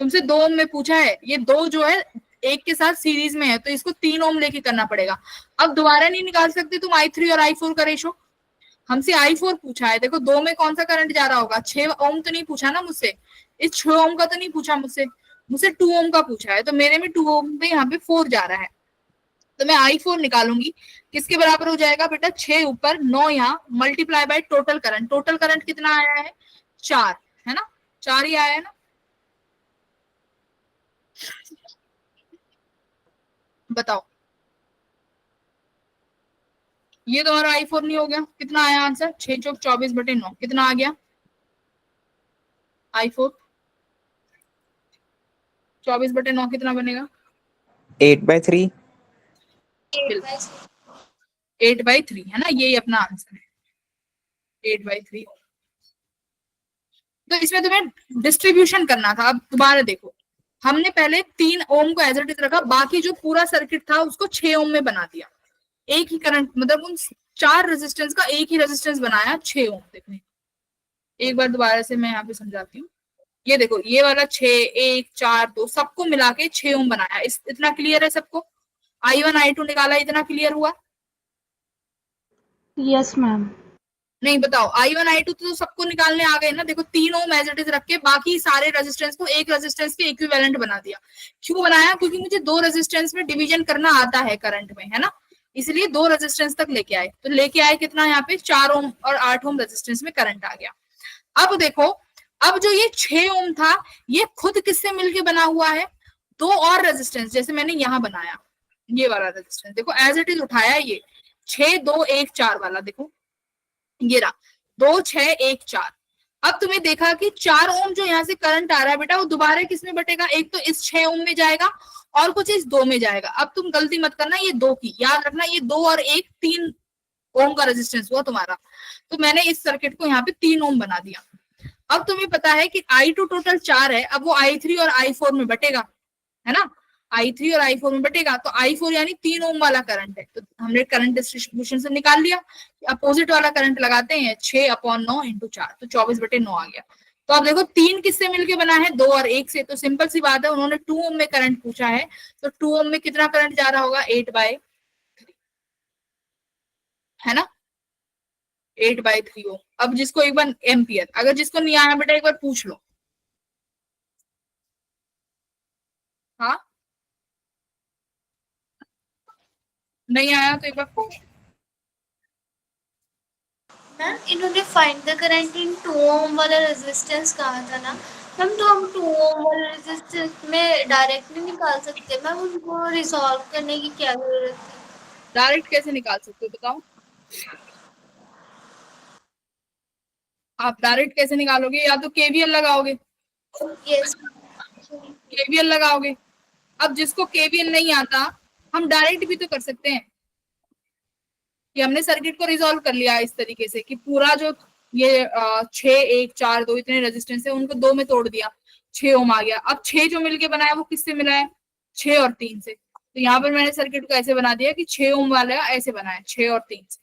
तुमसे 2 ओम में पूछा है, ये 2 जो है एक के साथ सीरीज में है, तो इसको 3 ओम लेके करना पड़ेगा। अब दोबारा नहीं निकाल सकते तुम i3 और i4 का रेशो, हमसे i4 पूछा है। देखो 2 में कौन सा करंट जा रहा होगा, 6 ओम तो नहीं पूछा ना मुझसे, इस 6 ओम का तो नहीं पूछा मुझसे, मुझसे 2 ओम का पूछा है, तो मेरे में 2 ओम पे यहाँ पे 4 जा रहा है, तो मैं i4 निकालूंगी। किसके बराबर हो जाएगा बेटा, 6 ऊपर 9 यहाँ multiply by total current. Total current कितना आया है, 4 है ना, 4 ही आया है ना। बताओ, ये तुम्हारा i4 नहीं हो गया, कितना आया आंसर, 6 चौक 24/9, कितना आ गया i4, 24/9 कितना बनेगा, 8/3। 8/3 है ना, यही अपना आंसर है 8/3। तो इसमें तुम्हें डिस्ट्रीब्यूशन करना था। अब दोबारा देखो, हमने पहले 3 ओम को एज इट इज रखा, बाकी जो पूरा सर्किट था उसको 6 ओम में बना दिया, एक ही करंट, मतलब उन 4 रेजिस्टेंस का एक ही रेजिस्टेंस बनाया 6 ओम। देखो एक बार दोबारा से मैं यहाँ पे समझाती हूँ, ये देखो ये वाला 6, 1, 4, 2 सबको मिला के 6 ओम बनाया। इतना क्लियर है सबको, i1 i2 निकाला, इतना क्लियर हुआ। Yes ma'am. नहीं बताओ, i1 i2 तो सबको निकालने आ गए ना। देखो 3 ओम एज इट इज रख के बाकी सारे रेजिस्टेंस को एक रेजिस्टेंस के इक्विवेलेंट बना दिया। क्यों बनाया, क्योंकि मुझे 2 रेजिस्टेंस में डिवीजन करना आता है करंट में, है ना, इसलिए 2 रेजिस्टेंस तक लेके आए। तो लेके आए कितना, यहाँ पे 4 ओम और 8 ओम रेजिस्टेंस में करंट आ गया। अब देखो, अब जो ये 6 ओम था ये खुद किससे मिलके बना हुआ है, 2 और रेजिस्टेंस, जैसे मैंने यहाँ बनाया ये वाला रेजिस्टेंस, देखो एज इट इज उठाया ये 6, 2, 1, 4 वाला, देखो ये रहा 2, 6, 1, 4। अब तुम्हें देखा कि 4 ओम जो यहाँ से करंट आ रहा है बेटा, वो दोबारा किस में बटेगा, एक तो इस 6 ओम में जाएगा और कुछ इस 2 में जाएगा। अब तुम गलती मत करना, ये 2 की याद रखना, ये 2 और 1 3 ओम का रेजिस्टेंस हुआ तुम्हारा। तो मैंने इस सर्किट को यहाँ पे 3 ओम बना दिया। अब तुम्हें पता है कि i2 टोटल 4 है, अब वो i3 और i4 में बटेगा, है ना, i3 और i4 में बटेगा, तो i4 यानी 3 ओम वाला करंट है। तो हमने करंट डिस्ट्रीब्यूशन से निकाल लिया, अपोजिट वाला करंट लगाते हैं, 6/9 × 4, तो 24/9 आ गया। तो अब देखो 3 किससे मिलके बना है, 2 और 1 से, तो सिंपल सी बात है, उन्होंने 2 ओम में करंट पूछा है, तो 2 ओम में कितना करंट जा रहा होगा, 8/3, है ना, 8/3 ओम। अब जिसको एक बार एम्पियर, अगर जिसको नहीं आया बेटा एक बार पूछ लो, हाँ नहीं आया तो एक बार पूछ। मैम इन्होंने फाइंड द करंट इन 2 ओम वाला रेजिस्टेंस कहा था ना मैम, तो हम 2 ओम वाले रेजिस्टेंस में डायरेक्ट नहीं निकाल सकते मैम, उनको रिजॉल्व करने की क्या जरूरत है। डायरेक्ट कैसे निकाल सकते हो बताओ, आप डायरेक्ट कैसे निकालोगे, या तो केवीएल लगाओगे, यस केवीएल लगाओगे। अब जिसको केवीएल नहीं आता, हम डायरेक्ट भी तो कर सकते हैं, कि हमने सर्किट को रिजॉल्व कर लिया इस तरीके से कि पूरा जो ये 6, 1, 4, 2 इतने रेजिस्टेंस है उनको 2 में तोड़ दिया, 6 ओम आ गया। अब 6 जो मिलके बनाया वो किससे मिला है, 6 और 3 से। तो यहाँ पर मैंने सर्किट को ऐसे बना दिया कि 6 ओम वाला ऐसे बनाया 6 और 3 से,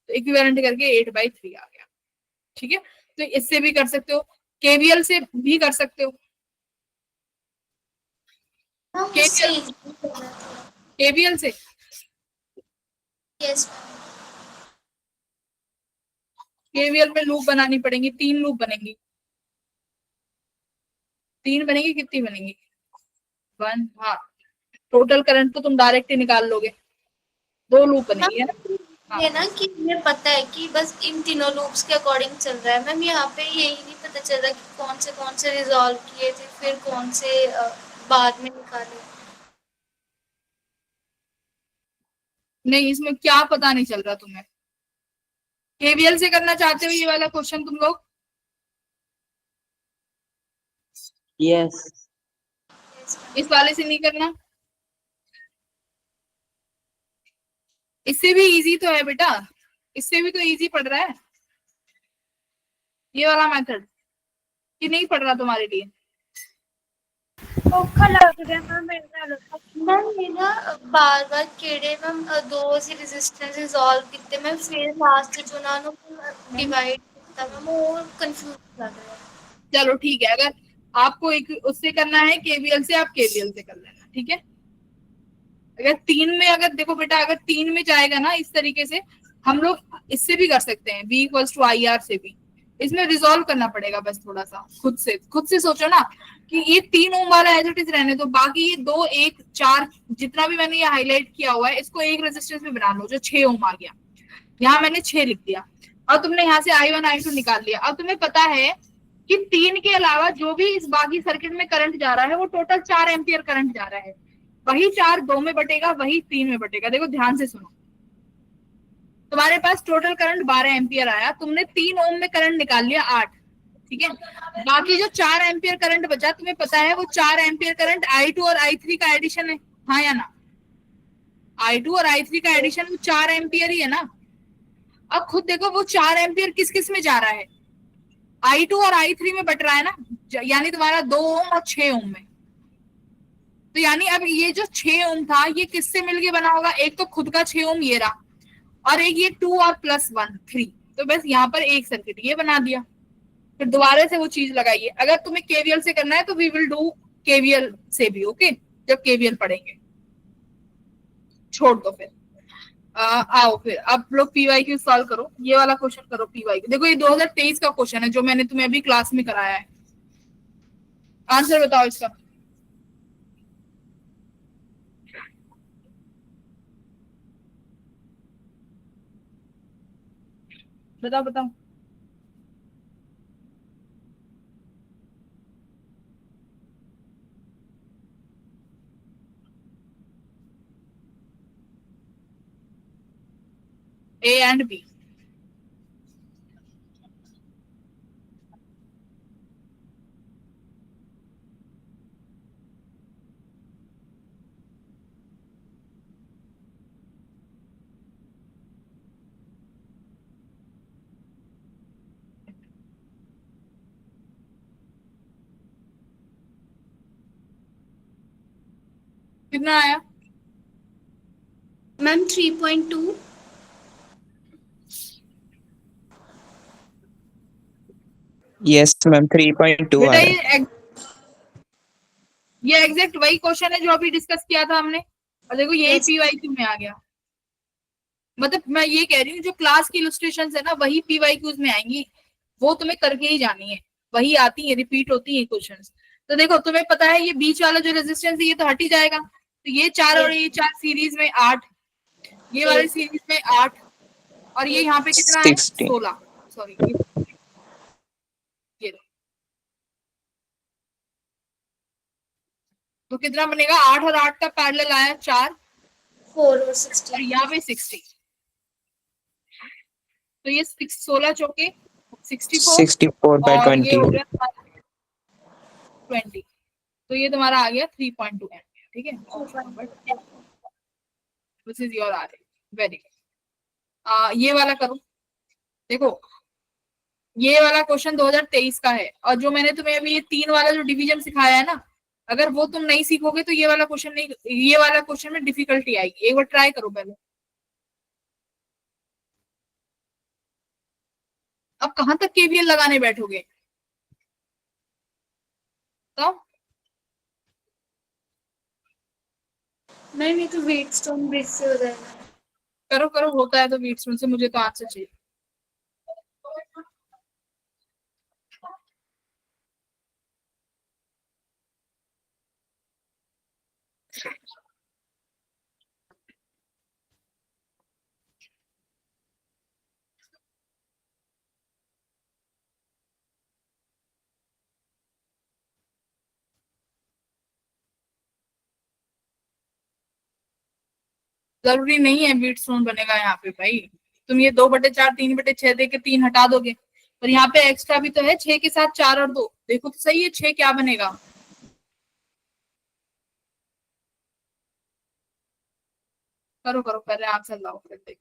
तो इक्विवेलेंट करके 8/3 आ गया। ठीक है, तो इससे भी कर सकते हो, केवीएल से भी कर सकते हो, केवीएल से। यस केवीएल में लूप बनानी पड़ेंगी, 3 लूप बनेंगी, 3 बनेगी, कितनी बनेंगी, 1, हाँ टोटल करंट तो तुम डायरेक्ट ही निकाल लोगे, 2 लूप बनेगी, है ना। ये ना कि मुझे पता है कि बस इन तीनों लूप्स के अकॉर्डिंग चल रहा है मैम, यहाँ पे यही नहीं पता चल रहा कि कौन से रिजॉल्व किए थे, फिर कौन से बाद में निकाले। नहीं इसमें क्या पता नहीं चल रहा तुम्हें, केवीएल से करना चाहते हो ये वाला क्वेश्चन तुम लोग, यस। इस वाले से नहीं करना, इससे भी इजी तो है बेटा, इससे भी तो इजी पड़ रहा है ये वाला मेथड, कि नहीं पड़ रहा तुम्हारे लिए। मैम ये ना बार बार केड़े मैम 2 से रेजिस्टेंस रिजॉल्व किते मैम, फिर लास्ट जो ना डिवाइड किया मैम, वो कंफ्यूज लग रहा है। चलो ठीक है, अगर आपको एक उससे करना है केवीएल से, आप केवीएल से कर लेना, ठीक है। अगर 3 में, अगर देखो बेटा, अगर 3 में जाएगा ना इस तरीके से, हम लोग इससे भी कर सकते हैं, B equals to I R से भी। इसमें रिजॉल्व करना पड़ेगा बस थोड़ा सा, खुद से सोचो ना कि ये 3 ओम वाला एज इट इज रहने दो, बाकी ये 2, 1, 4 जितना भी मैंने ये हाईलाइट किया हुआ है इसको एक रेजिस्टेंस में बना लो, जो 6 ओम आ गया। यहाँ मैंने 6 लिख दिया और तुमने यहाँ से I1 I2 निकाल लिया। अब तुम्हें पता है कि 3 के अलावा जो भी इस बाकी सर्किट में करंट जा रहा है वो टोटल 4 एम्पियर करंट जा रहा है। वही 4 2 में बटेगा, वही 3 में बटेगा। देखो ध्यान से सुनो, तुम्हारे पास टोटल करंट 12 एम्पियर आया, तुमने 3 ओम में करंट निकाल लिया 8, ठीक है। बाकी जो 4 एम्पियर करंट बचा, तुम्हें पता है वो 4 एम्पियर करंट I2 और I3 का एडिशन है, हाँ या ना? I2 और I3 का एडिशन वो 4 एम्पियर ही है ना। अब खुद देखो वो 4 एम्पियर किस किस में जा रहा है, I2 और I3 में बट रहा है ना, यानी तुम्हारा 2 ओम और 6 ओम में। तो यानी अब ये जो 6 ओम था ये किससे मिलके बना होगा? एक तो खुद का 6 ओम ये रहा, और एक ये 2 और +1 3। तो बस यहाँ पर एक सर्किट ये बना दिया। फिर दोबारा से वो चीज लगाइए। अगर तुम्हें केवीएल से करना है तो वी विल डू केवीएल से भी, ओके, जब केवीएल पढ़ेंगे। छोड़ दो फिर, आओ फिर अब लोग पीवाईक्यू सॉल्व करो। ये वाला क्वेश्चन करो पीवाईक्यू। देखो ये 2023 का क्वेश्चन है जो मैंने तुम्हें अभी क्लास में कराया है। आंसर बताओ इसका। बताओ बताओ। A and B। कितना आया? मैम 3.2। Yes, ma'am. 3.2 आ बेटा रहा है। ये एग्जैक्ट वही क्वेश्चन है जो अभी डिस्कस किया था हमने, और देखो यही Yes. पीवाईक्यू में आ गया। मतलब मैं ये कह रही हूँ जो क्लास की इलस्ट्रेशन है ना वही पीवाईक्यूज में आएंगी, वो तुम्हें करके ही जानी है, वही आती है, रिपीट होती है क्वेश्चंस। तो देखो तुम्हें पता है ये बीच वाला जो रेजिस्टेंस है ये तो हट ही जाएगा, तो ये 4 और ये 4 सीरीज में 8, ये वाले सीरीज में 8, और ये यहाँ पे कितना है? 16। 16। सॉरी, ये तो कितना बनेगा? 8 और 8 का पैरेलल आया 4, 4 और और 16। यहाँ पे 60। तो ये 16 चौके 64, 64 by और ये 20। हो गया 20। तो ये तुम्हारा आ गया 3.2 एम्पियर, ठीक है। This is your R. Very good. ये वाला करो। देखो ये वाला क्वेश्चन 2023 का है, और जो मैंने तुम्हें अभी ये 3 वाला जो डिवीजन सिखाया है ना, अगर वो तुम नहीं सीखोगे तो ये वाला क्वेश्चन नहीं, ये वाला क्वेश्चन में डिफिकल्टी आएगी। एक बार ट्राई करो पहले। अब कहां तक केवीएल लगाने बैठोगे? तो मैम ये तो वेटस्टोन ब्रिज से हो जाएगा। करो करो, होता है तो वीटस्टोन से। मुझे तो आंसर चाहिए। जरूरी नहीं है वीटस्टोन बनेगा यहाँ पे भाई। तुम ये 2/4 3/6 दे के 3 हटा दोगे, पर यहाँ पे एक्स्ट्रा भी तो है, 6 के साथ 4 और 2, देखो तो सही है 6 क्या बनेगा। करो करो, पहले आंसर लाओ फिर देखो।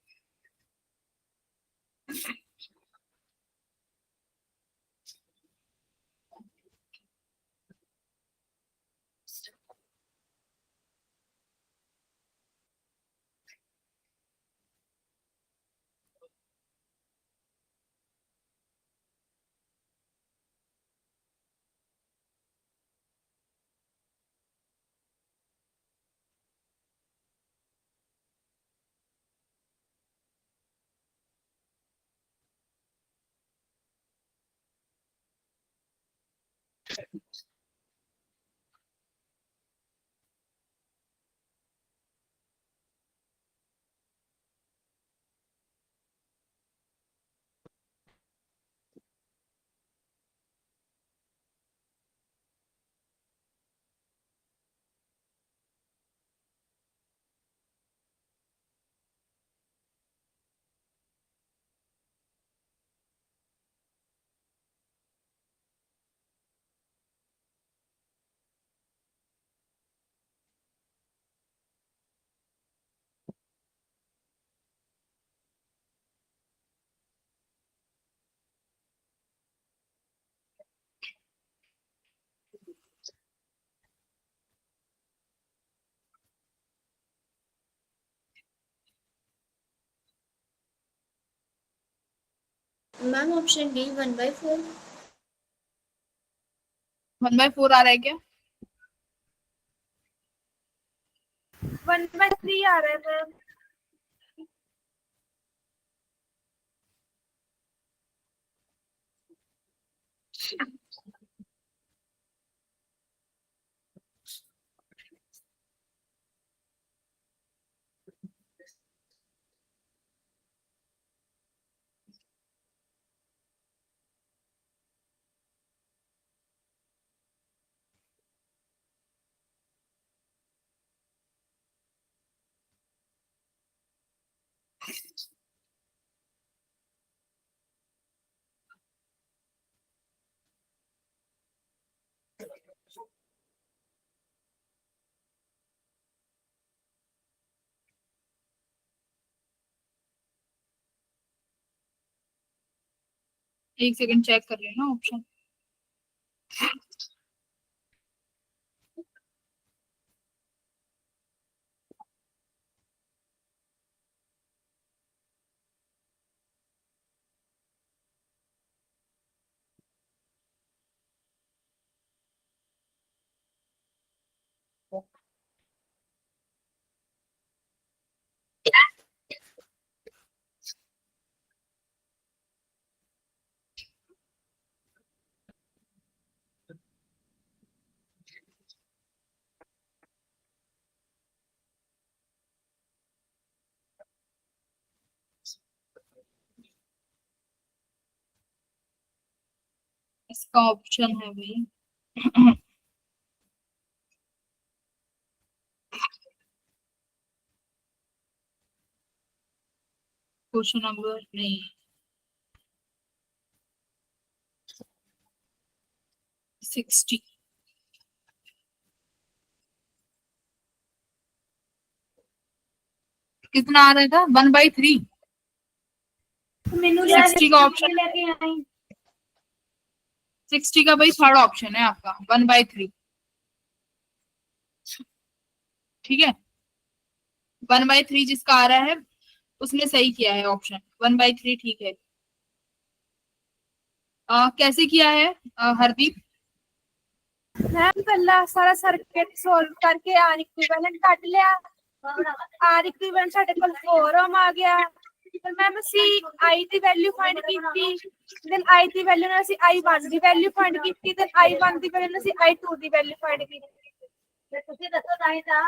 Ma'am option D 1/4। 1/4 आ रहा है क्या? 1/3 आ रहा है मैम। एक सेकंड चेक कर रही हूँ ना ऑप्शन। इसका ऑप्शन है भाई क्वेश्चन नंबर नहीं, 60। कितना आ रहा था? 1/3। मैनू 60 का ऑप्शन, लेके आई। 60 का भाई थर्ड ऑप्शन है आपका, 1/3। ठीक है, 1/3 जिसका आ रहा है उसने सही किया है ऑप्शन, 1/3 ठीक है। कैसे किया है हरदीप? मैम पहला सारा सर्किट सोल्व करके आर इक्विवेलेंट ਕੱਢ ਲਿਆ। आर इक्विवेलेंट ਸਾਡੇ ਕੋਲ 4 ओम आ गया। ਫਿਰ ਮੈਮ ਅਸੀਂ i ਦੀ ਵੈਲਿਊ ਫਾਈਂਡ ਕੀਤੀ। ਦੈਨ i ਦੀ ਵੈਲਿਊ ਨਾਲ ਅਸੀਂ i1 ਦੀ ਵੈਲਿਊ ਫਾਈਂਡ ਕੀਤੀ। ਦੈਨ i1 ਦੀ ਵੈਲਿਊ ਨਾਲ ਅਸੀਂ i2 ਦੀ ਵੈਲਿਊ ਫਾਈਂਡ ਕੀਤੀ। ਤੇ ਤੁਸੀਂ ਦੱਸੋ ਤਾਂ ਤਾਂ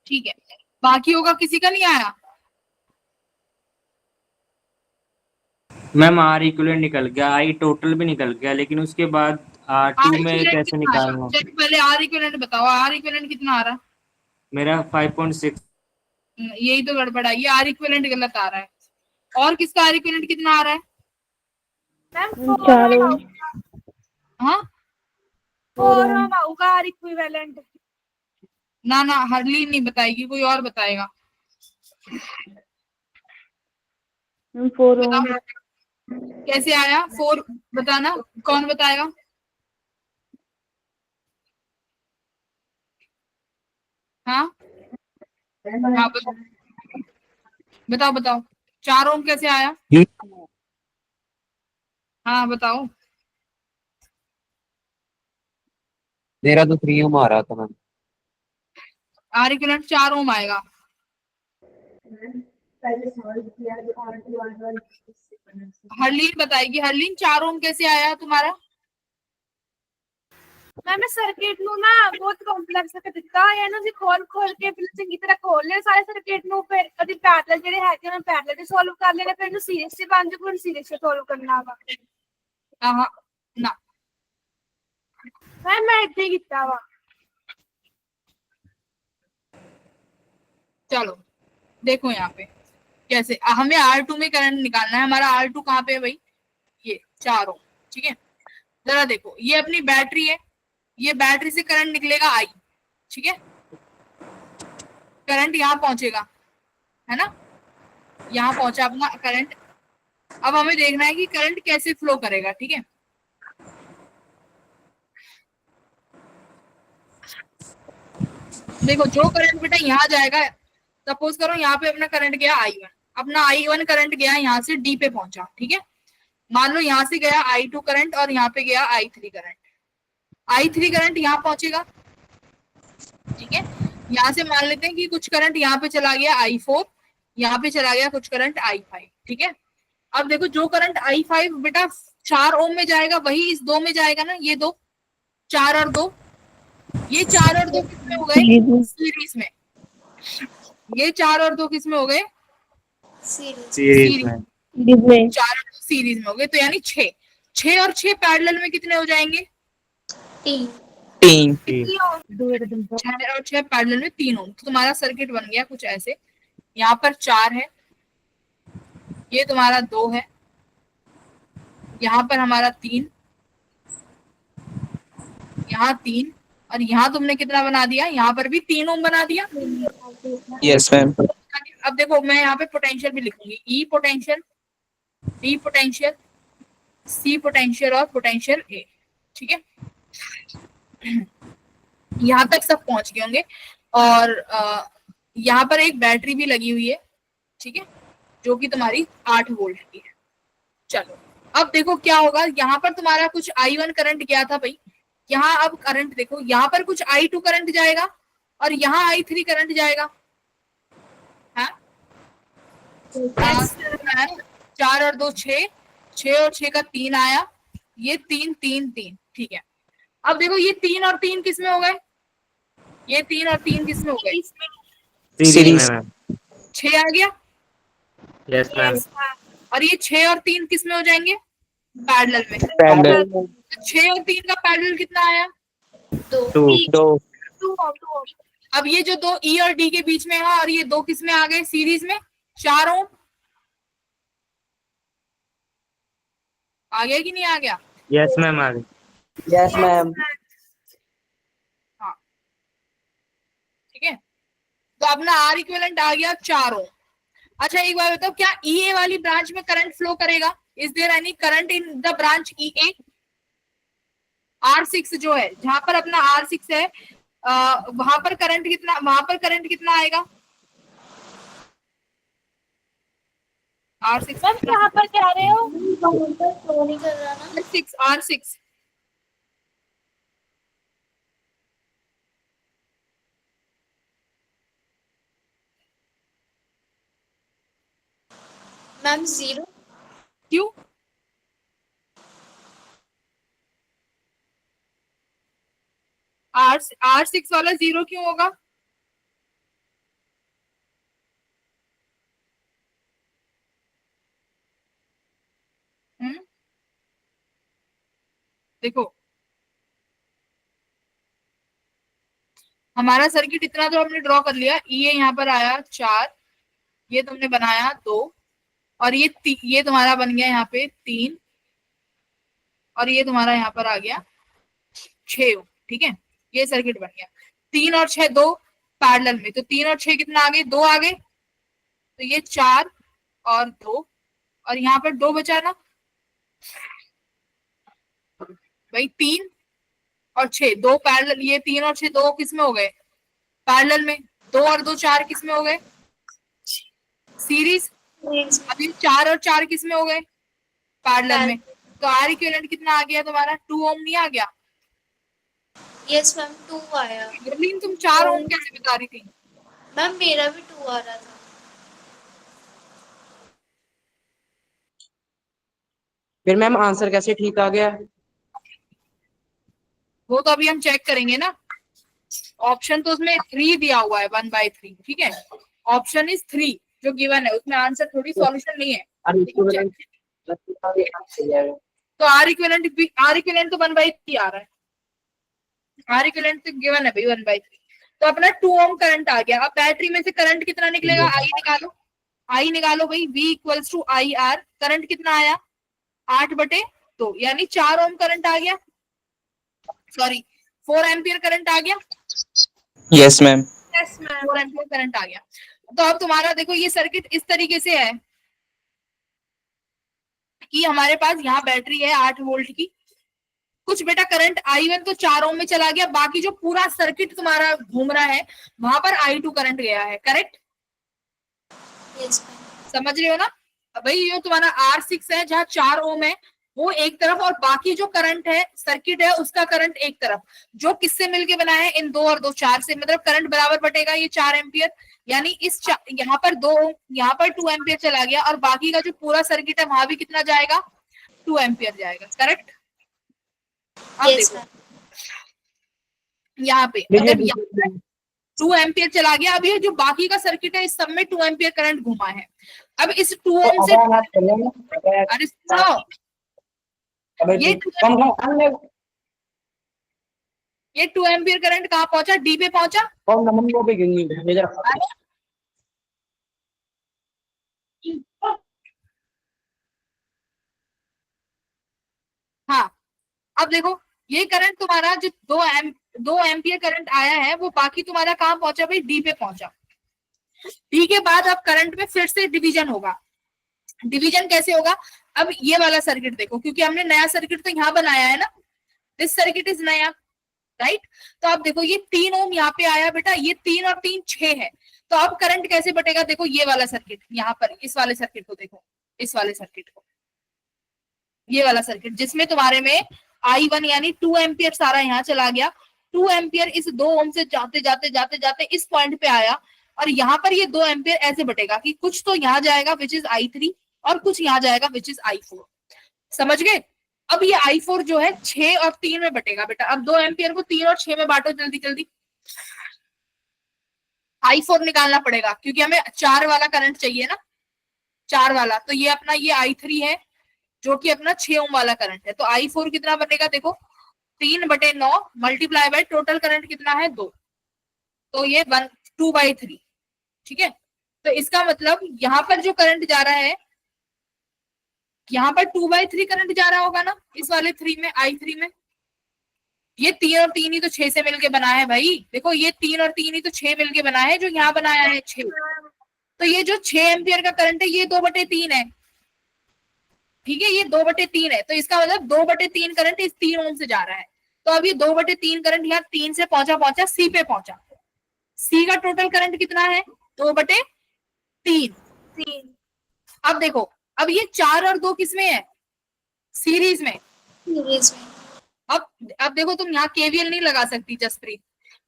ठीक है, बाकी होगा किसी का नहीं आया? मैम आर इक्विवेलेंट निकल गया, आई टोटल भी निकल गया, लेकिन उसके बाद आर टू आर में इक्विवेलेंट कैसे कितना आया? निकालना? चलो पहले आर इक्विवेलेंट बताओ, आर इक्विवेलेंट कितना आ रहा है? मेरा 5.6। यही तो गड़बड़ आई है, आर इक्विवेलेंट गलत आ रहा है। और किसका आर इक्विवेलेंट कितना आ रहा है? मैम 4 ओम आऊगा। हाँ 4 ओम आऊगा आर इक्विवेलेंट। ना ना, हरलीन नहीं बताएगी, कोई और बताएगा। 4 ओम बताओ कैसे आया 4, बताना, कौन बताएगा? हाँ हाँ बताओ बताओ, 4 ओम कैसे आया? हाँ बताओ। मेरा तो 3 ओम आ रहा था मैम। आर इक्विवेलेंट 4 ओम आएगा। हरलीन बताएगी, हरलीन 4 ओम कैसे आया तुम्हारा? मैम मैं सर्किट ਨੂੰ ਨਾ ਬਹੁਤ ਕੰਪਲੈਕਸ ਕਰਕੇ ਦਿੱਤਾ ਇਹਨੂੰ ਜੀ ਖੋਲ ਕੇ ਫਿਰ ਚੰਗੀ ਤਰ੍ਹਾਂ ਖੋਲ ਲਿਆ ਸਾਰੇ ਸਰਕਿਟ ਨੂੰ, ਫਿਰ ਉਹਦੀ ਪੈਰਲਲ ਜਿਹੜੇ ਹੈਗੇ ਉਹਨਾਂ ਪੈਰਲਲ ਤੇ ਸੋਲਵ ਕਰ ਲੈਣੇ, ਫਿਰ ਇਹਨੂੰ ਸੀਰੀਜ਼ ਤੇ ਬਣ ਜੂ, ਫਿਰ ਸੀਰੀਜ਼ ਤੇ ਸੋਲਵ ਕਰਨਾ ਵਾ। हाँ ना, ਮੈਮ ਮੈਂ ਇੱਥੇ ਕੀਤਾ ਵਾ। चलो देखो यहाँ पे कैसे हमें R2 में करंट निकालना है। हमारा R2 कहाँ पे है भाई? ये 4 ओम, ठीक है। जरा देखो, ये अपनी बैटरी है, ये बैटरी से करंट निकलेगा I, ठीक है। करंट यहाँ पहुंचेगा, है ना, यहाँ पहुंचा अपना करंट। अब हमें देखना है कि करंट कैसे फ्लो करेगा, ठीक है। देखो जो करंट बेटा यहाँ जाएगा, सपोज करो यहाँ पे अपना करंट गया I1, अपना I1 करंट गया यहाँ से D पे पहुंचा, ठीक है। मान लो यहाँ से गया I2 करंट और यहाँ पे गया I3 करंट। I3 करंट यहाँ पहुंचेगा, ठीक है। यहाँ से मान लेते हैं कि कुछ करंट यहाँ पे चला गया I4, यहाँ पे चला गया कुछ करंट I5, ठीक है। अब देखो जो करंट I5 बेटा 4 ओम में जाएगा वही इस 2 में जाएगा ना, ये 2, 4 और 2, ये 4 और 2 किसमें हो गए? सीरीज में। ये 4 और 2 किसमें हो गए? सीरीज में। 4 और 2 सीरीज में हो गए, तो यानी 6, 6 और 6 पैरेलल में कितने हो जाएंगे? 3 6 और 6 पैरेलल में 3 ओम। तो तुम्हारा सर्किट बन गया कुछ ऐसे। यहाँ पर 4 है, ये तुम्हारा 2 है, यहाँ पर हमारा 3, यहाँ 3, और यहाँ तुमने कितना बना दिया? यहाँ पर भी 3 ओम बना दिया। Yes ma'am. अब देखो मैं यहाँ पे पोटेंशियल भी लिखूंगी, ई पोटेंशियल, डी पोटेंशियल, सी पोटेंशियल और पोटेंशियल ए, ठीक है। यहाँ तक सब पहुंच गए होंगे। और यहाँ पर एक बैटरी भी लगी हुई है, ठीक है, जो कि तुम्हारी 8 वोल्ट की है। चलो अब देखो क्या होगा, यहाँ पर तुम्हारा कुछ I1 करंट गया था भाई, यहाँ अब करंट देखो, यहाँ पर कुछ I2 करंट जाएगा और यहाँ I3 करंट जाएगा, हाँ। 4 और 2 6, 6 और 6 का 3 आया, ये 3 3 3, ठीक है। अब देखो ये 3 और 3 किसमें हो गए? ये 3 और 3 किसमें हो गए? सीरीज में। 6 आ गया, यस मैम। और ये 6 और 3 किसमें हो जाएंगे? पैरेलल में। पैरेलल 6 और 3 का पैरेलल कितना आया? 2 अब ये जो 2 E और D के बीच में है और ये 2 किस में आ गए? सीरीज में। 4 ओम आ गया कि नहीं आ गया? यस मैम आ गई। Yes ma'am. हाँ ठीक है, तो अपना R इक्विवेलेंट आ गया 4 ओम। अच्छा एक बार बताओ, क्या EA वाली ब्रांच में करंट फ्लो करेगा? Is there any current in the branch EA? R6 जो है, जहां पर अपना R6 है, वहां पर करंट कितना आएगा? R6 यहाँ पर कह रहे हो नहीं कर रहा ना। R6 ma'am 0। क्यों? R6 वाला 0 क्यों होगा? देखो हमारा सर्किट इतना तो हमने ड्रॉ कर लिया। ये यहाँ पर आया 4, ये तुमने बनाया 2, और ये तुम्हारा बन गया यहाँ पे 3, और ये तुम्हारा यहाँ पर आ गया 6, ठीक है। ये सर्किट बन गया। 3 और 6 2 पैरेलल में, तो 3 और 6 कितना आ गए? 2 आ गए। तो ये 4 और 2, और यहाँ पर 2 बचा ना भाई। 3 और 6 2 पैरेलल, ये 3 और 6 2 किस में हो गए? पैरेलल में। 2 और 2 4 किस में हो गए? सीरीज। अभी 4 और 4 किस में हो गए? पैरेलल में। तो R इक्विवेलेंट कितना आ गया तुम्हारा? 2 ओम नहीं आ गया? यस मैम 2 आया। गुरलीन तुम 4 ओम कैसे बता रही थी? मैम मेरा भी 2 आ रहा था। फिर मैम आंसर कैसे ठीक आ गया? वो तो अभी हम चेक करेंगे ना। ऑप्शन तो उसमें 3 दिया हुआ है 1/3, ठीक है। ऑप्शन इज 3 जो गिवन है, उसमें आंसर थोड़ी सॉल्यूशन नहीं है। तो आर इक्विवेलेंट तो 1/3 आ रहा है। आर इक्विवेलेंट तो गिवन है भाई 1/3। तो अपना 2 ओम करंट आ गया। अब बैटरी में से करंट कितना निकलेगा? आई निकालो, आई निकालो भाई। V equals to I R. Current कितना आया? 8/2, यानी 4 ओम करंट आ गया। सॉरी 4 एम्पियर करंट आ गया। Yes, ma'am. Yes ma'am. 4 ampere current आ गया। तो अब तुम्हारा देखो ये सर्किट इस तरीके से है कि हमारे पास यहाँ बैटरी है 8 वोल्ट की। कुछ बेटा करंट I1 तो 4 ओम में चला गया, बाकी जो पूरा सर्किट तुम्हारा घूम रहा है वहां पर I2 करंट गया है। करेक्ट? Yes ma'am. समझ रहे हो ना? भाई ये तुम्हारा R6 है जहाँ 4 ओम है वो एक तरफ, और बाकी जो करंट है सर्किट है उसका करंट एक तरफ, जो किससे मिलके बना है? इन 2 और 2 4 से। मतलब करंट बराबर बटेगा ये 4 एम्पियर, यानी इस यहाँ पर 2 ओम, यहाँ पर 2 एम्पियर चला गया, और बाकी का जो पूरा सर्किट है वहां भी कितना जाएगा? 2 एम्पियर जाएगा। करेक्ट? अब यस देखो मैम। यहाँ पे अगर 2 एम्पियर चला गया, अब ये जो बाकी का सर्किट है इस सब में 2 एम्पियर करंट घुमा है। अब इस 2 ओम से, अरे सुनो, ये 2 एम्पियर करंट कहाँ पहुंचा? डी पे पहुंचा। हाँ, अब देखो ये करंट तुम्हारा जो 2 एम्पियर करंट आया है वो बाकी तुम्हारा कहाँ पहुंचा भाई? डी पे पहुंचा। डी के बाद अब करंट में फिर से डिवीजन होगा। डिवीजन कैसे होगा? अब ये वाला सर्किट देखो, क्योंकि हमने नया सर्किट तो यहाँ बनाया है ना, दिस सर्किट इज नया, राइट? तो अब देखो ये 3 ओम यहाँ पे आया बेटा, ये 3 और 3 6 है। तो अब करंट कैसे बटेगा? देखो ये वाला सर्किट, यहाँ पर इस वाले सर्किट को देखो, इस वाले सर्किट को, ये वाला सर्किट जिसमें तुम्हारे में I1 यानी 2 एम्पियर सारा यहाँ चला गया। 2 एम्पियर इस 2 ओम से जाते जाते जाते जाते इस पॉइंट पे आया, और यहाँ पर ये 2 एम्पियर ऐसे बटेगा कि कुछ तो यहाँ जाएगा विच इज I3, और कुछ यहाँ जाएगा विच इज I4। समझ गए? अब ये I4 जो है 6 और 3 में बटेगा बेटा। अब 2 एम्पियर को 3 और 6 में बांटो जल्दी जल्दी। I4 निकालना पड़ेगा क्योंकि हमें 4 वाला करंट चाहिए ना, 4 वाला। तो ये अपना ये I3 है जो कि अपना 6 ओम वाला करंट है। तो I4 कितना बनेगा? देखो 3/9 मल्टीप्लाई बाय टोटल करंट कितना है? 2, तो ये 2/3, ठीक है। तो इसका मतलब यहाँ पर जो करंट जा रहा है, यहाँ पर 2/3 करंट जा रहा होगा ना इस वाले 3 में, I3 में। ये 3 और 3 ही तो 6 से मिलके बना है भाई। देखो ये 3 और 3 ही तो 6 मिलके बना है, जो यहाँ बनाया है 6। तो ये जो 6 एम्पियर का करंट है ये 2/3 है, ठीक है, ये 2/3 है। तो इसका मतलब 2/3 करंट इस 3 ओम से जा रहा है। तो अब ये 2/3 करंट यहाँ 3 से पहुंचा सी पे पहुंचा। सी का टोटल करंट कितना है? 2/3। अब देखो, अब ये 4 और 2 किसमें है? सीरीज में। सीरीज में। अब देखो तुम यहाँ केवीएल नहीं लगा सकती जसप्रीत,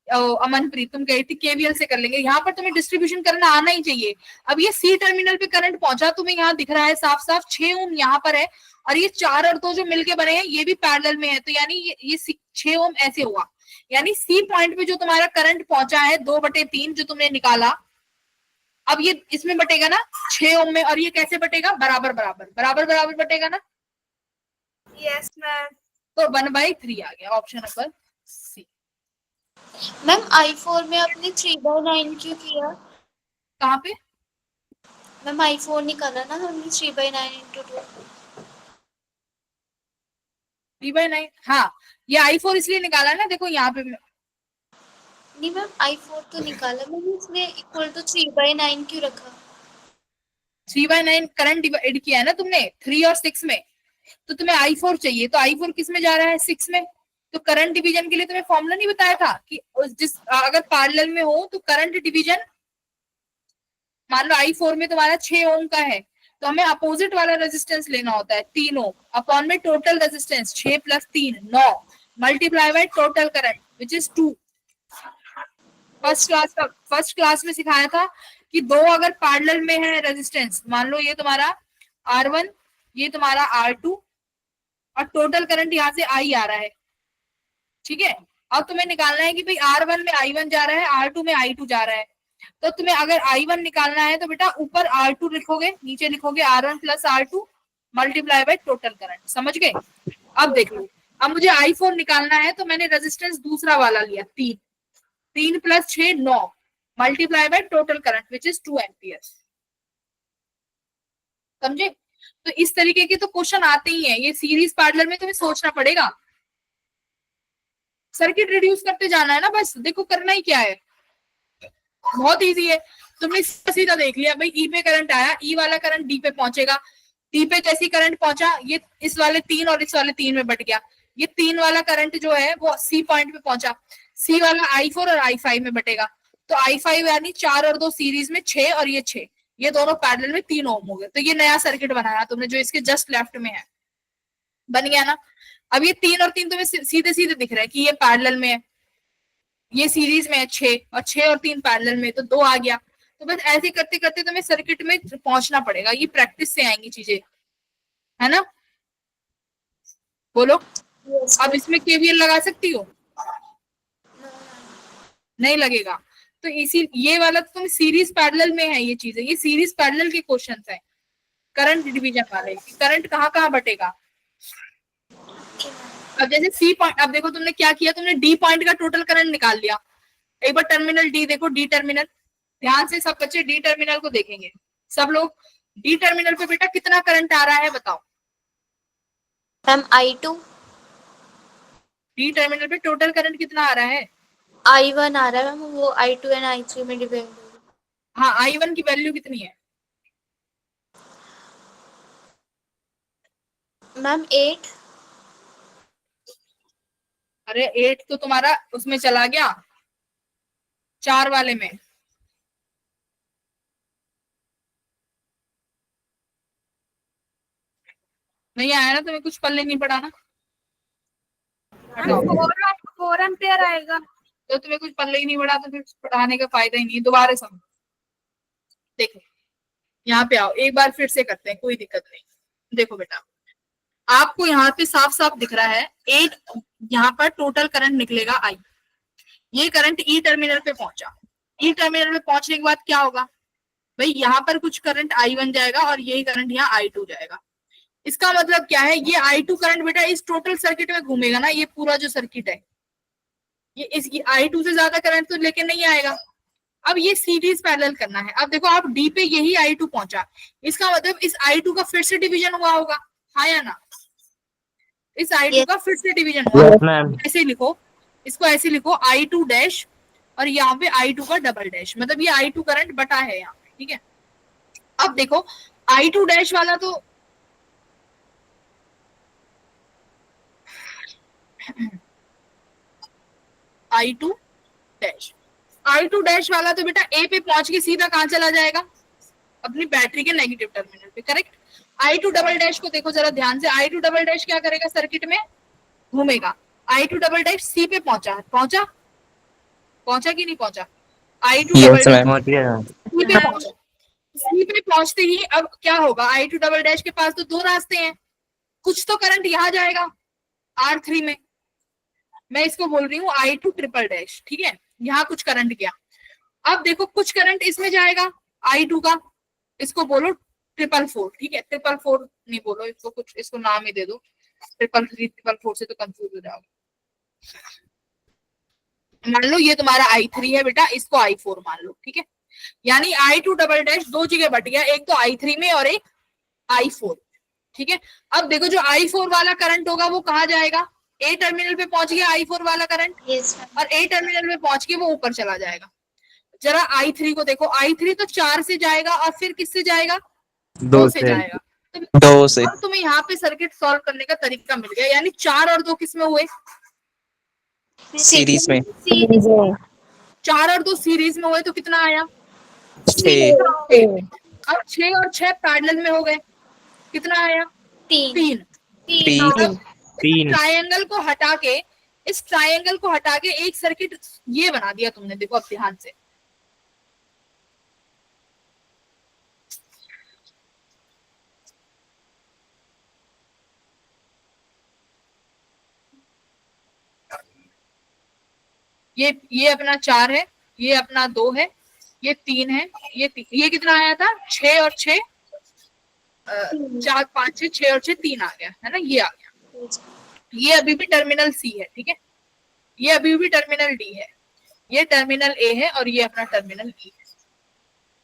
अमनप्रीत, तुम कही थी केवीएल से कर लेंगे। यहाँ पर तुम्हें डिस्ट्रीब्यूशन करना आना ही चाहिए। अब ये सी टर्मिनल पे करंट पहुंचा, तुम्हें यहाँ दिख रहा है साफ साफ 6 ओम यहाँ पर है, और ये 4 और 2 जो मिलके बने हैं ये भी पैरेलल में है। तो यानी ये 6 ओम ऐसे हुआ, यानी सी पॉइंट पे जो तुम्हारा करंट पहुंचा है 2/3 जो तुमने निकाला, अब ये इसमें बटेगा ना 6 ओम में, और ये कैसे बटेगा? बराबर बराबर बराबर बराबर बटेगा ना। Yes ma'am. तो 1/3 आ गया ऑप्शन नंबर सी। मैम I4 में आपने 3/9 क्यों किया? कहाँ पे? मैम I4 निकाला ना हमने 3/9 × 2। 3/9, हाँ ये I4 इसलिए निकाला ना, देखो यहाँ पे नहीं मैम I4 तो निकाला मैंने, इसमें इक्वल टू 3/9 क्यों रखा? 3/9 करंट डिवाइड किया है ना तुमने 3 और 6 में, तो तुम्हें I4 चाहिए। तो I4 किस में जा रहा है? 6 में। तो करंट डिवीजन के लिए तुम्हें फॉर्मूला नहीं बताया था कि जिस अगर पैरेलल में हो तो करंट डिवीजन, मान लो I4 में तुम्हारा 6 ओम का है तो हमें अपोजिट वाला रेजिस्टेंस लेना होता है 3 ओम अपॉन में total resistance 6 + 3 9 multiply by total current which is 2। First class में सिखाया था कि दो अगर पैरेलल में है रेजिस्टेंस, मान लो ये तुम्हारा R1, ये तुम्हारा R2 और टोटल करंट यहाँ से I आ रहा है, ठीक है। अब तुम्हें निकालना है कि भाई R1 में I1 जा रहा है, R2 में I2 जा रहा है। तो तुम्हें अगर I1 निकालना है तो बेटा ऊपर R2 लिखोगे, नीचे लिखोगे R1 plus R2 multiply by total current, समझ गए। अब देख लो, अब मुझे I4 निकालना है तो मैंने रेजिस्टेंस दूसरा वाला लिया 3 plus 6 9 multiply by total current which is 2 ampere, समझे। तो इस तरीके के तो क्वेश्चन आते ही हैं, ये सीरीज पैरेलल में तुम्हें सोचना पड़ेगा। सर्किट रिड्यूस करते जाना है ना, बस देखो करना ही क्या है, बहुत इजी है। तुमने सीधा देख लिया भाई, ई पे करंट आया, ई वाला करंट डी पे पहुंचेगा, डी पे जैसी करंट पहुंचा ये इस वाले 3 और इस वाले 3 में बट गया, ये 3 वाला करंट जो है वो सी पॉइंट पे पहुंचा, सी वाला I4 और I5 में बटेगा। तो I5 यानी 4 और 2 सीरीज में 6 और ये 6, ये दोनों पैरेलल में 3 ओम हो गए। तो ये नया सर्किट बनाया तुमने जो इसके जस्ट लेफ्ट में है, बन गया ना। अब ये 3 और 3 तुम्हें सीधे सीधे दिख रहा है कि ये पैरेलल में है, ये सीरीज में है 6 और 6 और 3 पैरेलल में, तो 2 आ गया। तो बस ऐसे करते करते तुम्हें सर्किट में पहुंचना पड़ेगा, ये प्रैक्टिस से आएंगी चीजें, है ना। बोलो। अब इसमें केवीएल लगा सकती हो? नहीं लगेगा। तो इसी ये वाला तो तुम सीरीज पैरेलल में है, ये चीजें, ये सीरीज पैरेलल के क्वेश्चंस है करंट डिवीजन वाले, करंट कहाँ कहाँ बटेगा। अब जैसे सी पॉइंट, अब देखो तुमने क्या किया, तुमने डी पॉइंट का टोटल करंट निकाल लिया। एक बार टर्मिनल डी देखो, डी टर्मिनल, ध्यान से सब बच्चे डी टर्मिनल को देखेंगे। सब लोग डी टर्मिनल पे बेटा कितना करंट आ रहा है बताओ। मैम I2, डी टर्मिनल पे टोटल करंट कितना आ रहा है? I1 आ रहा है मैम, वो I2 एंड I3 में डिपेंड होगा। हाँ, I1 की वैल्यू कितनी है मैम 8। अरे 8 तो तुम्हारा उसमें चला गया 4 वाले में, नहीं आया ना तुम्हें, कुछ पल्ले नहीं पड़ा ना। 4 एम्पियर आएगा। तो तुम्हें कुछ पल्ले ही नहीं पड़ा तो फिर पढ़ाने का फायदा ही नहीं है। दोबारा समझो, देखो यहाँ पे आओ, एक बार फिर से करते हैं, कोई दिक्कत नहीं। देखो बेटा, आपको यहाँ पे साफ साफ दिख रहा है 8, यहाँ पर टोटल करंट निकलेगा I, ये करंट ई टर्मिनल पे पहुंचा। ई टर्मिनल पे पहुंचने के बाद क्या होगा भाई, यहाँ पर कुछ करंट I1 जाएगा और यही करंट यहाँ I2 जाएगा। इसका मतलब क्या है, ये I2 करंट बेटा इस टोटल सर्किट में घूमेगा ना, ये पूरा जो सर्किट है, ये इस I2 से ज्यादा करंट तो लेके नहीं आएगा। अब ये सीरीज पैरेलल करना है। अब देखो आप डी पे यही I2 पहुंचा, इसका मतलब इस I2 का फिर से डिवीजन हुआ होगा, हाँ या ना। इस I2 का फिर से डिवीजन हुआ, ऐसे लिखो इसको, ऐसे लिखो I2 डैश और यहाँ पे I2 का डबल डैश, मतलब ये I2 करंट बटा है यहाँ पे, ठीक है। अब देखो I2 डैश वाला तो I2 डैश, I2 डैश वाला तो बेटा ए पे पहुंच के सीधा कहां चला जाएगा, अपनी बैटरी के नेगेटिव टर्मिनल पे, करेक्ट। I2 डबल डैश को देखो जरा ध्यान से, I2 डबल डैश क्या करेगा, सर्किट में घूमेगा। I2 डबल डैश सी पे पहुंचा कि नहीं पहुंचा, I2 डबल डैश सी पे पहुंचा। सी पे पहुंचते ही अब क्या होगा, I2 डबल डैश के पास तो 2 रास्ते हैं, कुछ तो करंट यहाँ जाएगा R3 में, मैं इसको बोल रही हूँ I2 ट्रिपल डैश, ठीक है। यहाँ कुछ करंट गया, अब देखो कुछ करंट इसमें जाएगा I2 का, इसको बोलो 444, ठीक है। 444 नहीं बोलो इसको, कुछ इसको नाम ही दे दो, 333 444 से तो कंफ्यूज हो जाओगे। मान लो ये तुम्हारा I3 है बेटा, इसको I4 मान लो, ठीक है। यानी I2 डबल डैश 2 जगह बट गया, एक तो I3 में और एक I4, ठीक है। अब देखो जो I4 वाला करंट होगा वो कहाँ जाएगा, ए टर्मिनल पे पहुंच गया I4 वाला करंट, और ए टर्मिनल पे पहुंच के वो ऊपर चला जाएगा। जरा I3 को देखो, I3 तो 4 से जाएगा और फिर किससे जाएगा, 2 से जाएगा। तो 2 से। अब तुम्हें यहाँ पे सर्किट सॉल्व करने का तरीका मिल गया, यानी 4 और 2 किस में हुए, सीरीज में। 4 और 2 सीरीज में हुए तो कितना आया, 6। अब 6 और 6 पैरेलल में हो गए, कितना आया, 3। ट्रायंगल को हटा के इस ट्रायंगल को हटा के एक सर्किट ये बना दिया तुमने, देखो अब ध्यान से। ये अपना 4 है, ये अपना 2 है, ये 3 है, ये कितना आया था 6 और 6 4 5 6 6 और 6 3 आ गया है ना, ये आ गया। ये अभी भी टर्मिनल सी है, ठीक है, ये अभी भी टर्मिनल डी है, ये टर्मिनल ए है और ये अपना टर्मिनल ई है।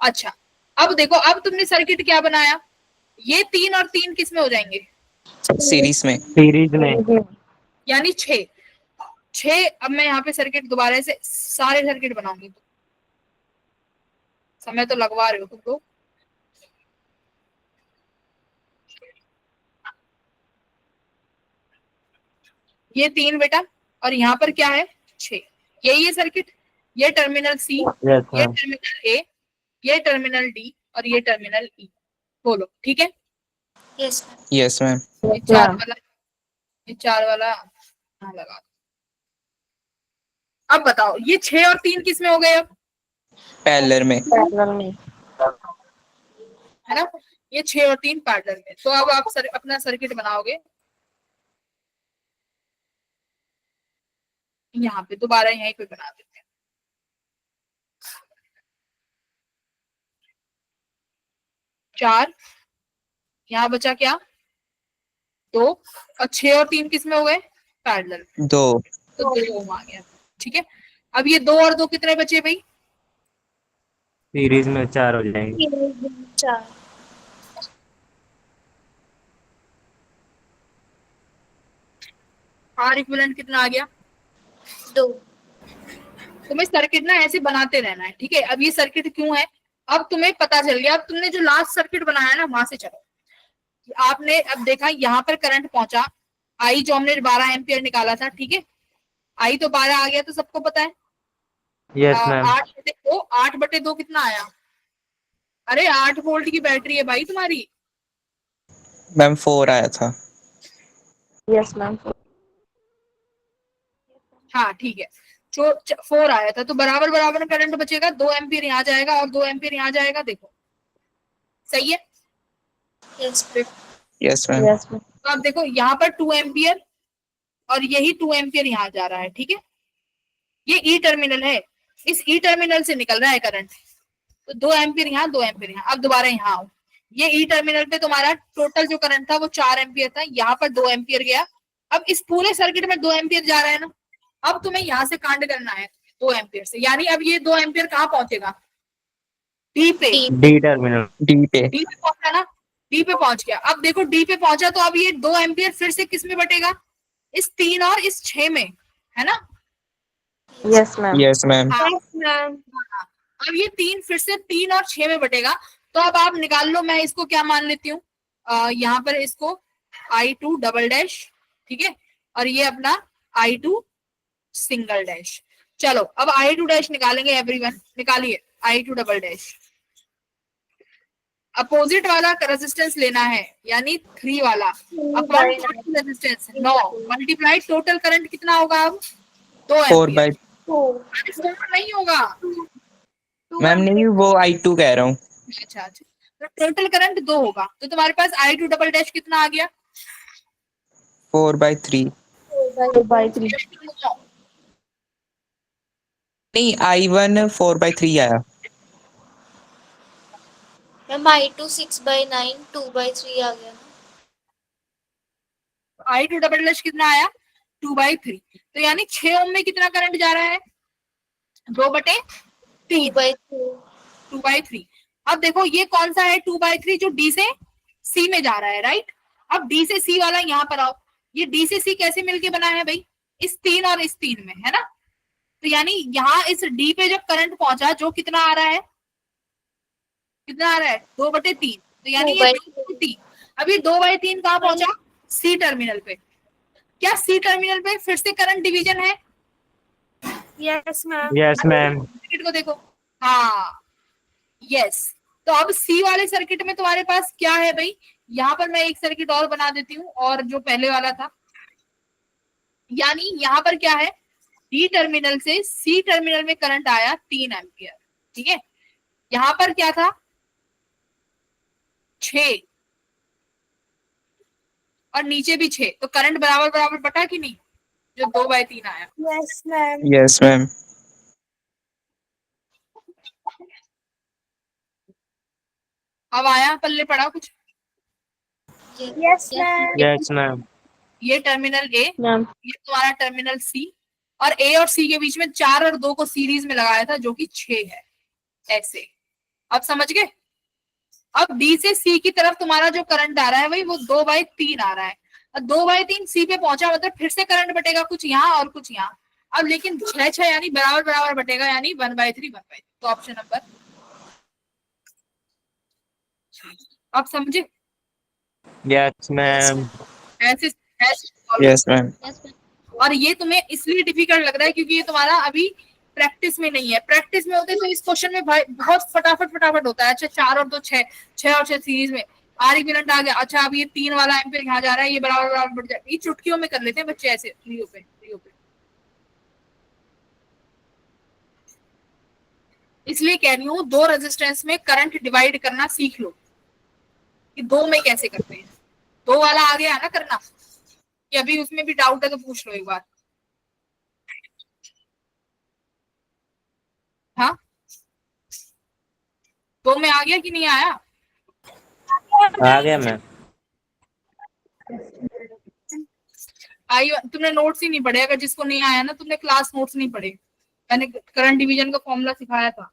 अच्छा अब देखो, अब तुमने सर्किट क्या बनाया, ये 3 और 3 किस में हो जाएंगे, सीरीज में। सीरीज में। यानी 6 6। अब मैं यहाँ पे सर्किट दोबारा से सारे सर्किट बनाऊंगी, समय तो लगवा रहे हो तुम लोग। ये 3 बेटा, और यहाँ पर क्या है 6, यही है सर्किट। ये टर्मिनल सी, ये टर्मिनल ए, ये टर्मिनल डी और ये टर्मिनल ई। बोलो ठीक है। Yes ma'am. ये 4 वाला, ये 4 वाला यहाँ लगा दो। अब बताओ ये 6 और 3 किस में हो गए अब, पैरेलल में। है ना, ये 6 और 3 पैरेलल में। तो अब आप अपना सर्किट बनाओगे, यहाँ पे दोबारा यहीं पे बना देते हैं। चार, यहाँ बचा क्या 2, और 6 और 3 किस में हो गए पैरेलल, 2। तो 2 ओम आ गया। ठीक है, अब ये 2 और 2 कितने बचे भाई, सीरीज में 4 हो जाएंगे। 4। आर इक्विवेलेंट कितना आ गया 2। तुम्हें सर्किट ना ऐसे बनाते रहना है, ठीक है। अब ये सर्किट क्यों है, अब तुम्हें पता चल गया। अब तुमने जो लास्ट सर्किट बनाया ना वहां से चलो, आपने अब देखा यहाँ पर करंट पहुंचा, आई जो हमने 12 एम्पियर निकाला था, ठीक है, आई तो 12 आ गया, तो सबको पता है। Yes ma'am. 8/2, 8/2 कितना आया, अरे 8 वोल्ट की बैटरी है भाई तुम्हारी। मैम 4 आया था। Yes ma'am. हाँ ठीक है, जो 4 आया था, तो बराबर बराबर करंट बचेगा, 2 एम्पियर यहाँ जाएगा और 2 एम्पियर यहाँ जाएगा। देखो सही है। Yes ma'am. तो अब देखो यहाँ पर 2 एम्पियर और यही 2 एम्पियर यहाँ जा रहा है, ठीक है। ये ई टर्मिनल है, इस ई टर्मिनल से निकल रहा है करंट, तो 2 एम्पियर यहाँ 2 एम्पियर यहाँ। अब दोबारा यहाँ आओ, ये ई टर्मिनल पे तुम्हारा टोटल जो करंट था वो 4 एम्पियर था, यहाँ पर 2 एम्पियर गया। अब इस पूरे सर्किट में 2 एम्पियर जा रहा है ना, अब तुम्हें यहाँ से कांड करना है 2 एम्पियर से, यानी अब ये 2 एम्पियर कहाँ पहुंचेगा, डी पे। D terminal. डी पे। डी पे पहुंचा ना, डी पे पहुंच गया। अब देखो डी पे पहुंचा, तो अब ये 2 एम्पियर फिर से किस में बटेगा, इस 3 और इस 6 में, है ना। Yes ma'am. Yes ma'am. अब ये 3 फिर से 3 और 6 में बटेगा। तो अब आप निकाल लो, मैं इसको क्या मान लेती हूँ, यहाँ पर इसको I2 डबल डैश, ठीक है, और ये अपना I2 सिंगल डैश। चलो अब I2 डैश निकालेंगे एवरीवन, निकालिए I2 डबल डैश। अपोजिट वाला रेजिस्टेंस लेना है, यानी 3 वाला upon resistance 9 multiply total current कितना होगा अब 2 4/2। नहीं होगा मैम नहीं, वो I2 कह रहा हूँ। अच्छा अच्छा, तो टोटल करंट 2 होगा, तो तुम्हारे पास I2 डबल डैश कितना आ गया 4/3। नहीं, I1 4/3 आया। मैम I2 6/9 2/3 आ गया ना। I2 डबल डैश कितना आया 2/3, तो यानी 6 ओम में कितना करंट जा रहा है 2/3 2/3। अब देखो ये कौन सा है 2/3, जो डी से सी में जा रहा है, राइट। अब डी से सी वाला यहाँ पर आओ, ये डी से सी कैसे मिलके बना है भाई, इस 3 और इस 3 में, है ना। तो यानी यहाँ इस डी पे जब करंट पहुंचा, जो कितना आ रहा है, कितना आ रहा है 2/3, तो यानी ये 2/3। अब ये 2/3 कहाँ पहुंचा सी टर्मिनल पे। क्या सी टर्मिनल पे फिर से करंट डिवीजन है, yes ma'am. Yes ma'am. Circuit को देखो, हाँ यस। तो अब सी वाले सर्किट में तुम्हारे पास क्या है भाई, यहाँ पर मैं एक सर्किट और बना देती हूँ, और जो पहले वाला था यानी यहाँ पर क्या है, डी टर्मिनल से सी टर्मिनल में करंट आया 3 एम्पियर, ठीक है। यहाँ पर क्या था 6 और नीचे भी 6, तो करंट बराबर बराबर बटा कि नहीं, जो 2/3 आया। Yes ma'am. Yes ma'am. अब आया पल्ले पड़ा कुछ, यस मैम। Yes ma'am. ये टर्मिनल ए, मैम ये तुम्हारा टर्मिनल सी, और ए और सी के बीच में 4 और 2 को सीरीज में लगाया था जो कि 6 है, ऐसे। अब समझ गए। अब डी से सी की तरफ तुम्हारा जो करंट आ रहा है वही वो 2/3 आ रहा है, और 2/3 सी पे पहुंचा मतलब फिर से करंट बटेगा कुछ यहाँ और कुछ यहाँ। अब लेकिन 6 यानी बराबर बराबर बटेगा, यानी 1/3 1/3। तो ऑप्शन नंबर, अब समझे। Yes ma'am. ऐसे ऐसे solve यस मैम। और ये तुम्हें इसलिए डिफिकल्ट लग रहा है क्योंकि ये तुम्हारा अभी प्रैक्टिस में नहीं है। प्रैक्टिस में होते तो इस क्वेश्चन में भाई बहुत फटाफट फटाफट होता है। अच्छा 4 और 2 6, 6 और 6 सीरीज में, आर इक्विवेलेंट आ गया। अच्छा अब ये 3 वाला एम्पियर यहाँ जा रहा है, ये बराबर बराबर बढ़ जाए। ये चुटकियों में कर लेते हैं बच्चे ऐसे, रियो पे। इसलिए कह रही हूँ 2 रेजिस्टेंस में करंट डिवाइड करना सीख लो कि 2 में कैसे करते हैं। 2 वाला आ गया ना करना, कि अभी उसमें भी डाउट है तो पूछ लो एक बार। हाँ 2 में आ गया कि नहीं आया। आ गया मैम। आई तुमने नोट्स ही नहीं पढ़े। अगर जिसको नहीं आया ना, तुमने क्लास नोट्स नहीं पढ़े। मैंने करंट डिवीजन का फॉर्मूला सिखाया था।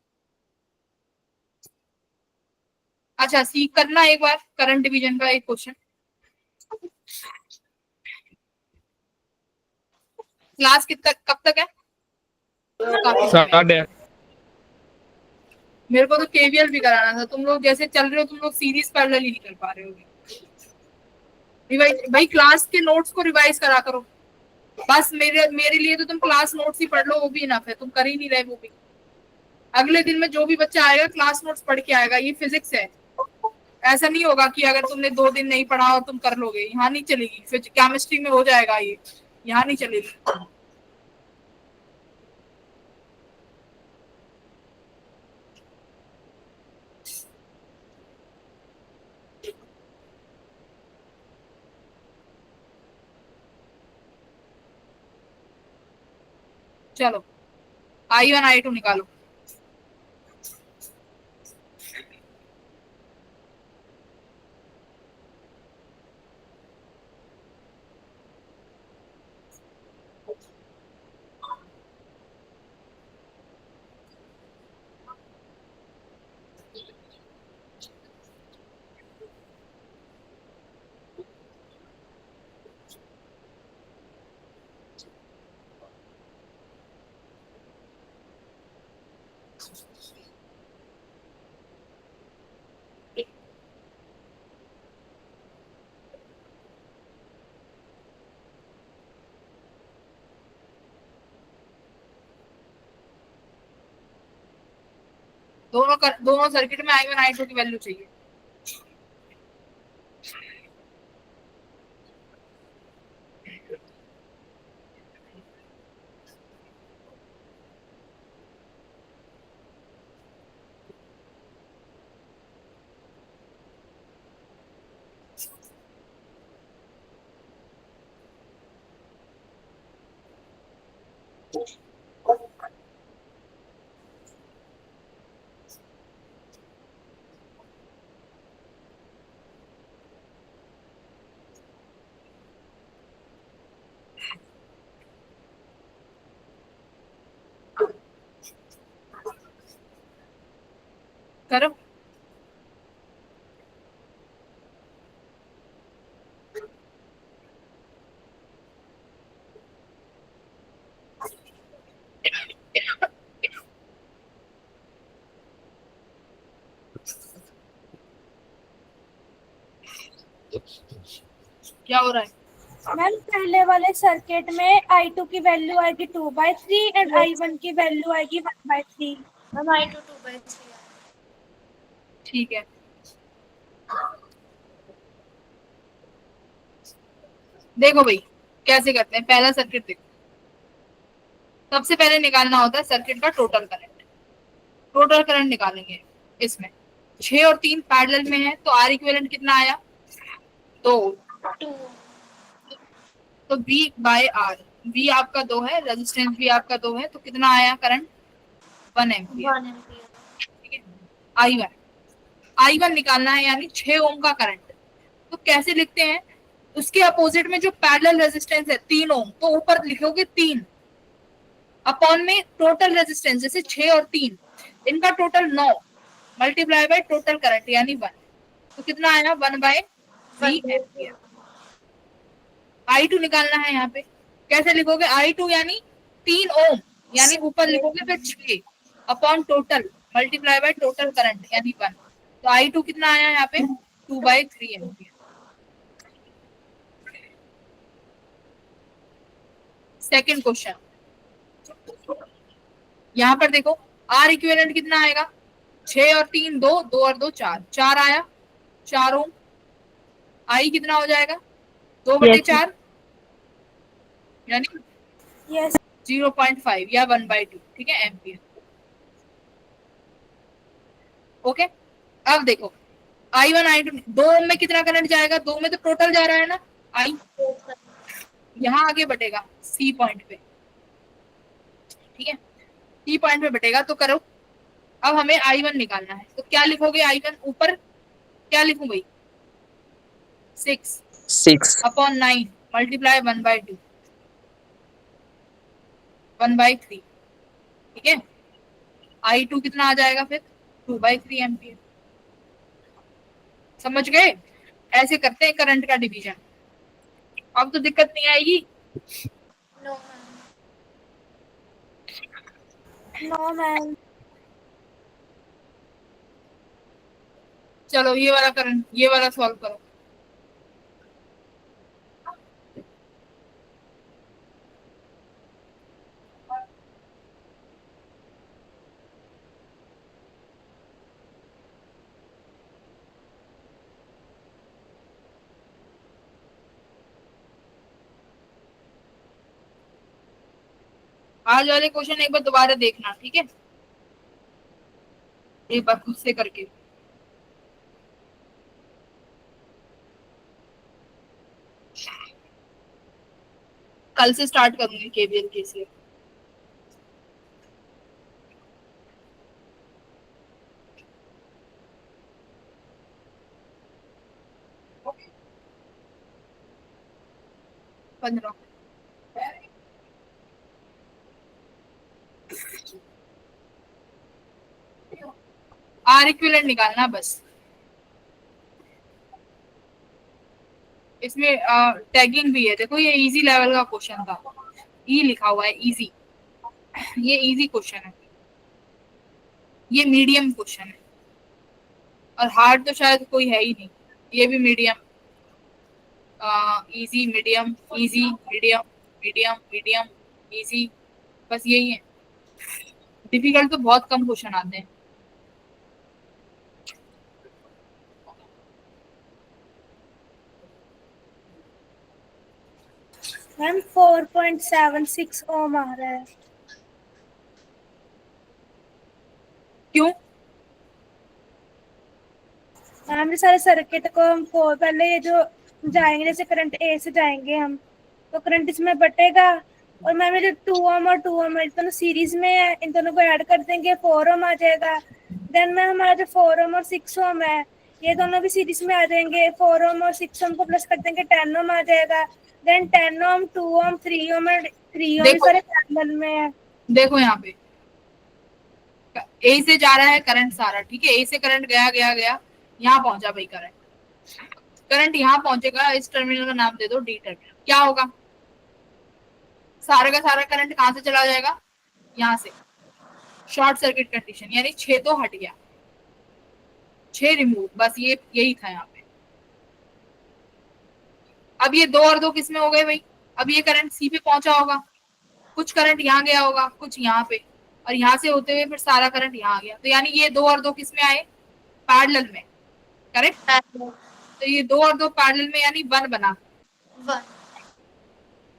अच्छा सीख करना एक बार करंट डिवीजन का एक क्वेश्चन। क्लास कब तक है। काफी समय है। मेरे को तो केवीएल भी कराना था। तुम लोग जैसे चल रहे हो, तुम लोग सीरीज पैरेलल ही नहीं कर पा रहे हो। भाई क्लास के नोट्स को रिवाइज करा करो। बस मेरे लिए तो तुम क्लास नोट्स ही पढ़ लो, वो भी इनफ है। तुम कर ही नहीं रहे वो भी। अगले दिन में जो भी बच्चा आएगा क्लास नोट्स पढ़ के आएगा। ये फिजिक्स है। ऐसा नहीं होगा कि अगर तुमने 2 दिन नहीं पढ़ा और तुम कर लोगे, यहाँ नहीं चलेगी। फिर केमिस्ट्री में हो जाएगा ये, यहाँ नहीं चलेगी। चलो I1 I2 निकालो। दोनों सर्किट में I1 I2 की वैल्यू चाहिए। करो। क्या हो रहा है। मैम पहले वाले सर्किट में I2 की वैल्यू आएगी 2/3 एंड I1 की वैल्यू आएगी 1/3। मैम I2 2/3 ठीक है। देखो भाई कैसे करते हैं, पहला सर्किट देखो, सबसे पहले निकालना होता है सर्किट का टोटल करंट। टोटल करंट निकालेंगे, इसमें 6 और 3 पैरेलल में है, तो आर इक्विवेलेंट कितना आया, तो 2 तो V बाय R, V आपका 2 है, रेजिस्टेंस भी आपका 2 है, तो कितना आया करंट, 1 एम्पियर। 1 एम्पियर। ठीक है, I1 निकालना है, यानी 6 ओम का करंट। तो कैसे लिखते हैं, उसके अपोजिट में जो पैरेलल रेजिस्टेंस है 3 ओम, तो ऊपर लिखोगे 3 अपॉन में टोटल रेजिस्टेंस, जैसे 6 और 3 इनका total 9 multiply by total current यानी 1, तो कितना आया 1 बाय 3 एम्पियर। I2 निकालना है, यहाँ पे कैसे लिखोगे, I2 यानी 3 ओम, यानी ऊपर लिखोगे फिर 6 upon total multiply by total current यानी 1, तो I2 कितना आया यहाँ पे 2 बाय 3 एम्पियर। सेकंड क्वेश्चन, यहाँ पर देखो R इक्विवेलेंट कितना आएगा, 6 और 3 2, 2 और 2 4, 4 आया, 4 ओम। I कितना हो जाएगा 2/4 यानी यस 0.5 या 1/2, ठीक है, एम्पियर। ओके, अब देखो I1 I2 2 ओम में कितना करंट जाएगा, 2 में तो टोटल जा रहा है ना, I यहाँ आगे बटेगा C पॉइंट पे, ठीक है, C पॉइंट पे बटेगा, तो करो। अब हमें I1 निकालना है, तो क्या लिखोगे, I1 ऊपर क्या लिखूं भाई, 6 अपॉन 9 मल्टीप्लाई 1/2 1/3, ठीक है। I2 कितना आ जाएगा फिर 2/3 एम्पियर। समझ गए, ऐसे करते हैं करंट का डिवीजन। अब तो दिक्कत नहीं आएगी। No no ma'am. चलो ये वाला करंट, ये वाला सॉल्व करो। आज वाले क्वेश्चन एक बार दोबारा देखना, ठीक है, एक बार खुद से करके। कल से स्टार्ट करूंगी केवीएल के से। पंद्रह आर इक्विवेलेंट निकालना बस। इसमें टैगिंग भी है, देखो ये इजी लेवल का क्वेश्चन था, ई लिखा हुआ है इजी, ये इजी क्वेश्चन है, ये मीडियम क्वेश्चन है, और हार्ड तो शायद कोई है ही नहीं, ये भी medium, easy medium easy medium medium medium easy, बस यही है। डिफिकल्ट तो बहुत कम क्वेश्चन आते हैं। मैम 4.76 ओम आ रहा है। क्यों, मैम ये सारे सर्किट को हम पहले ये जो जाएंगे, जैसे करंट ए से जाएंगे हम, तो करंट इसमें बटेगा, और मैम ये जो 2 ओम और 2 ओम दोनों सीरीज में है, इन दोनों को ऐड कर देंगे 4 ओम आ जाएगा। देन में हमारा जो 4 ओम और 6 ओम है, ये दोनों भी सीरीज में आ जाएंगे, 4 ओम और 6 ओम को प्लस कर देंगे 10 ओम आ जाएगा। देन 10 ओम 2 ओम 3 ओम और 3 ओम देखो। सारे पैरेलल में है। देखो यहाँ पे ए से जा रहा है करंट सारा, ठीक है, ए से करंट गया गया गया, यहाँ पहुंचा भाई करंट, करंट यहाँ पहुंचेगा, इस टर्मिनल का नाम दे दो डी टर्मिनल, क्या होगा, सारा का सारा करंट कहां से चला जाएगा, यहाँ से, शॉर्ट सर्किट कंडीशन, यानी 6 तो हट गया, 6 रिमूव, बस ये यही था यहाँ पे। अब ये 2 और 2 किस में हो गए भाई, अब ये करंट सी पे पहुंचा होगा, कुछ करंट यहाँ गया होगा, कुछ यहाँ पे, और यहाँ से होते हुए फिर सारा करंट यहाँ आ गया, तो यानी ये 2 और 2 किस में आए, पैरेलल में, करेक्ट। तो ये 2 और 2 पैरेलल में, यानी 1 बना, 1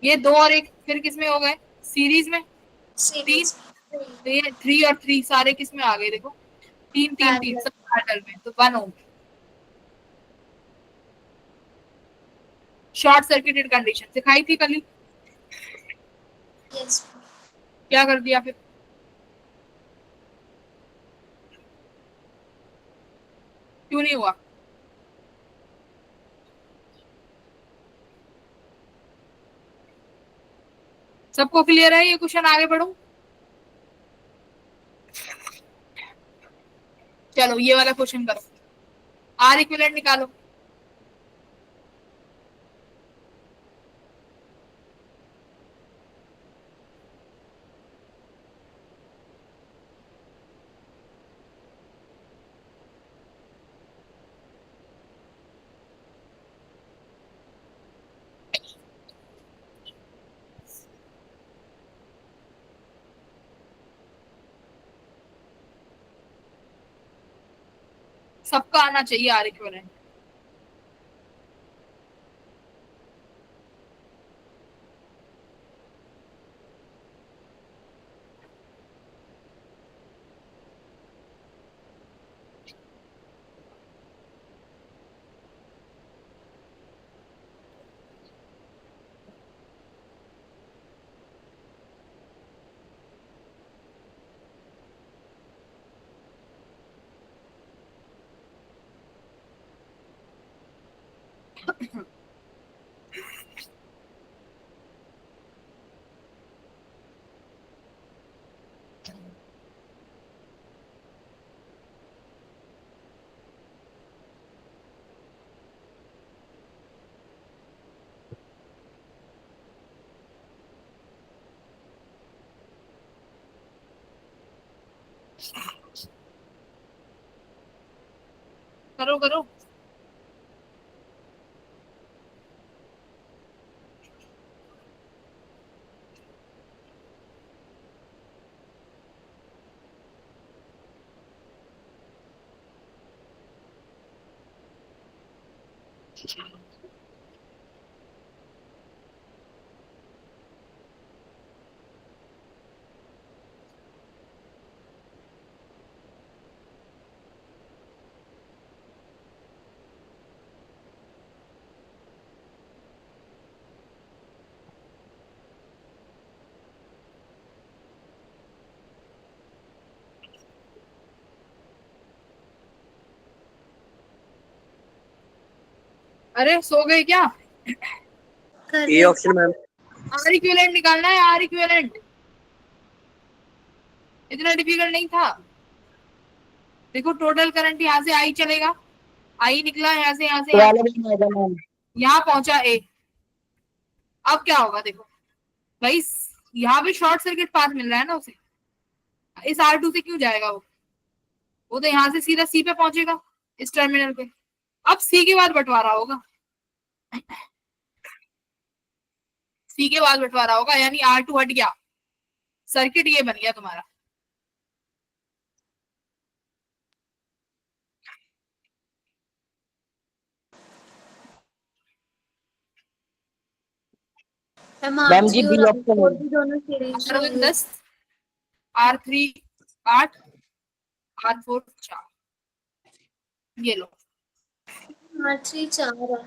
ये 2 और 1 फिर किस में हो गए? सीरीज में। सीरीज तो ये 3 और 3 सारे किस में आ गए? देखो 3 3 3 सब पैरेलल में, तो 1 ओम। शॉर्ट सर्किटेड कंडीशन सिखाई थी कल ही, यस क्या कर दिया फिर? क्यों नहीं हुआ? सबको क्लियर है ये क्वेश्चन? आगे बढ़ूं? चलो ये वाला क्वेश्चन करो, आर इक्विवेलेंट निकालो। सबका आना चाहिए आर इक्विवेलेंट। करो करो। अरे सो गए क्या? कर ये ऑप्शन मैम। आर इक्विवेलेंट निकालना है, आर इक्विवेलेंट। इतना डिफिकल्ट नहीं था। देखो टोटल करंट यहाँ से आई चलेगा, आई निकला यहाँ से, यहाँ पहुंचा ए। अब क्या होगा देखो भाई, यहाँ पे शॉर्ट सर्किट पाथ मिल रहा है ना उसे, इस R2 से क्यों जाएगा वो तो यहाँ से सीधा सी पे पहुंचेगा, इस टर्मिनल पे। अब सी के बाद बंटवारा होगा, सी के बाद बंटवारा होगा, यानी R2 हट गया, सर्किट ये बन गया तुम्हारा। मैम जी बी ऑप्शन दोनों सीरीज में R1 10, R3 8, R4 4। ये लो 3 4 है।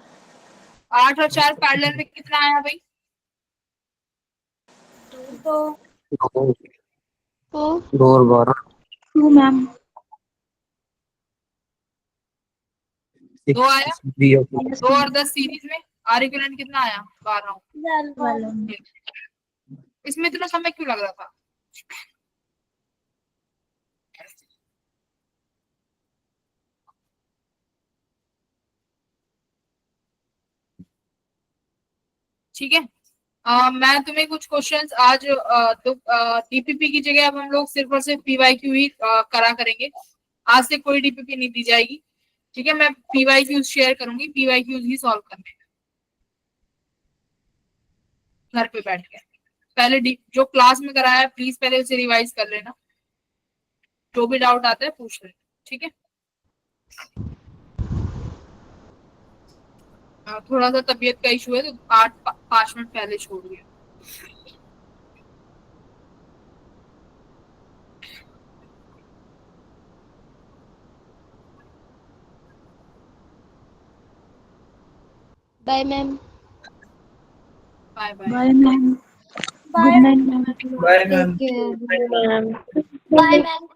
8 और 4 पैरेलल में कितना आया भाई? तो ओ 2 और 12 2 मैम। 2 आया, बी ऑप्शन 2 और 10 सीरीज में, आर इक्विवेलेंट कितना आया? 12। इसमें इतना समय क्यों लग रहा था? ठीक है, मैं तुम्हें कुछ क्वेश्चंस आज तो डीपीपी की जगह अब हम लोग सिर्फ और सिर्फ पीवाईक्यू ही करा करेंगे। आज से कोई डीपीपी नहीं दी जाएगी, ठीक है? मैं पीवाईक्यू शेयर करूंगी, पीवाईक्यू ही सॉल्व करने घर पे बैठ के। पहले जो क्लास में कराया है प्लीज पहले उसे रिवाइज कर लेना, जो भी डाउट आता है पूछ लेना, ठीक है? थोड़ा सा तबीयत का इशू है तो 5 मिनट पहले छोड़ दिया। Bye ma'am. Bye bye. Bye ma'am. Bye good night ma'am. Take care. Ma'am. Bye, ma'am.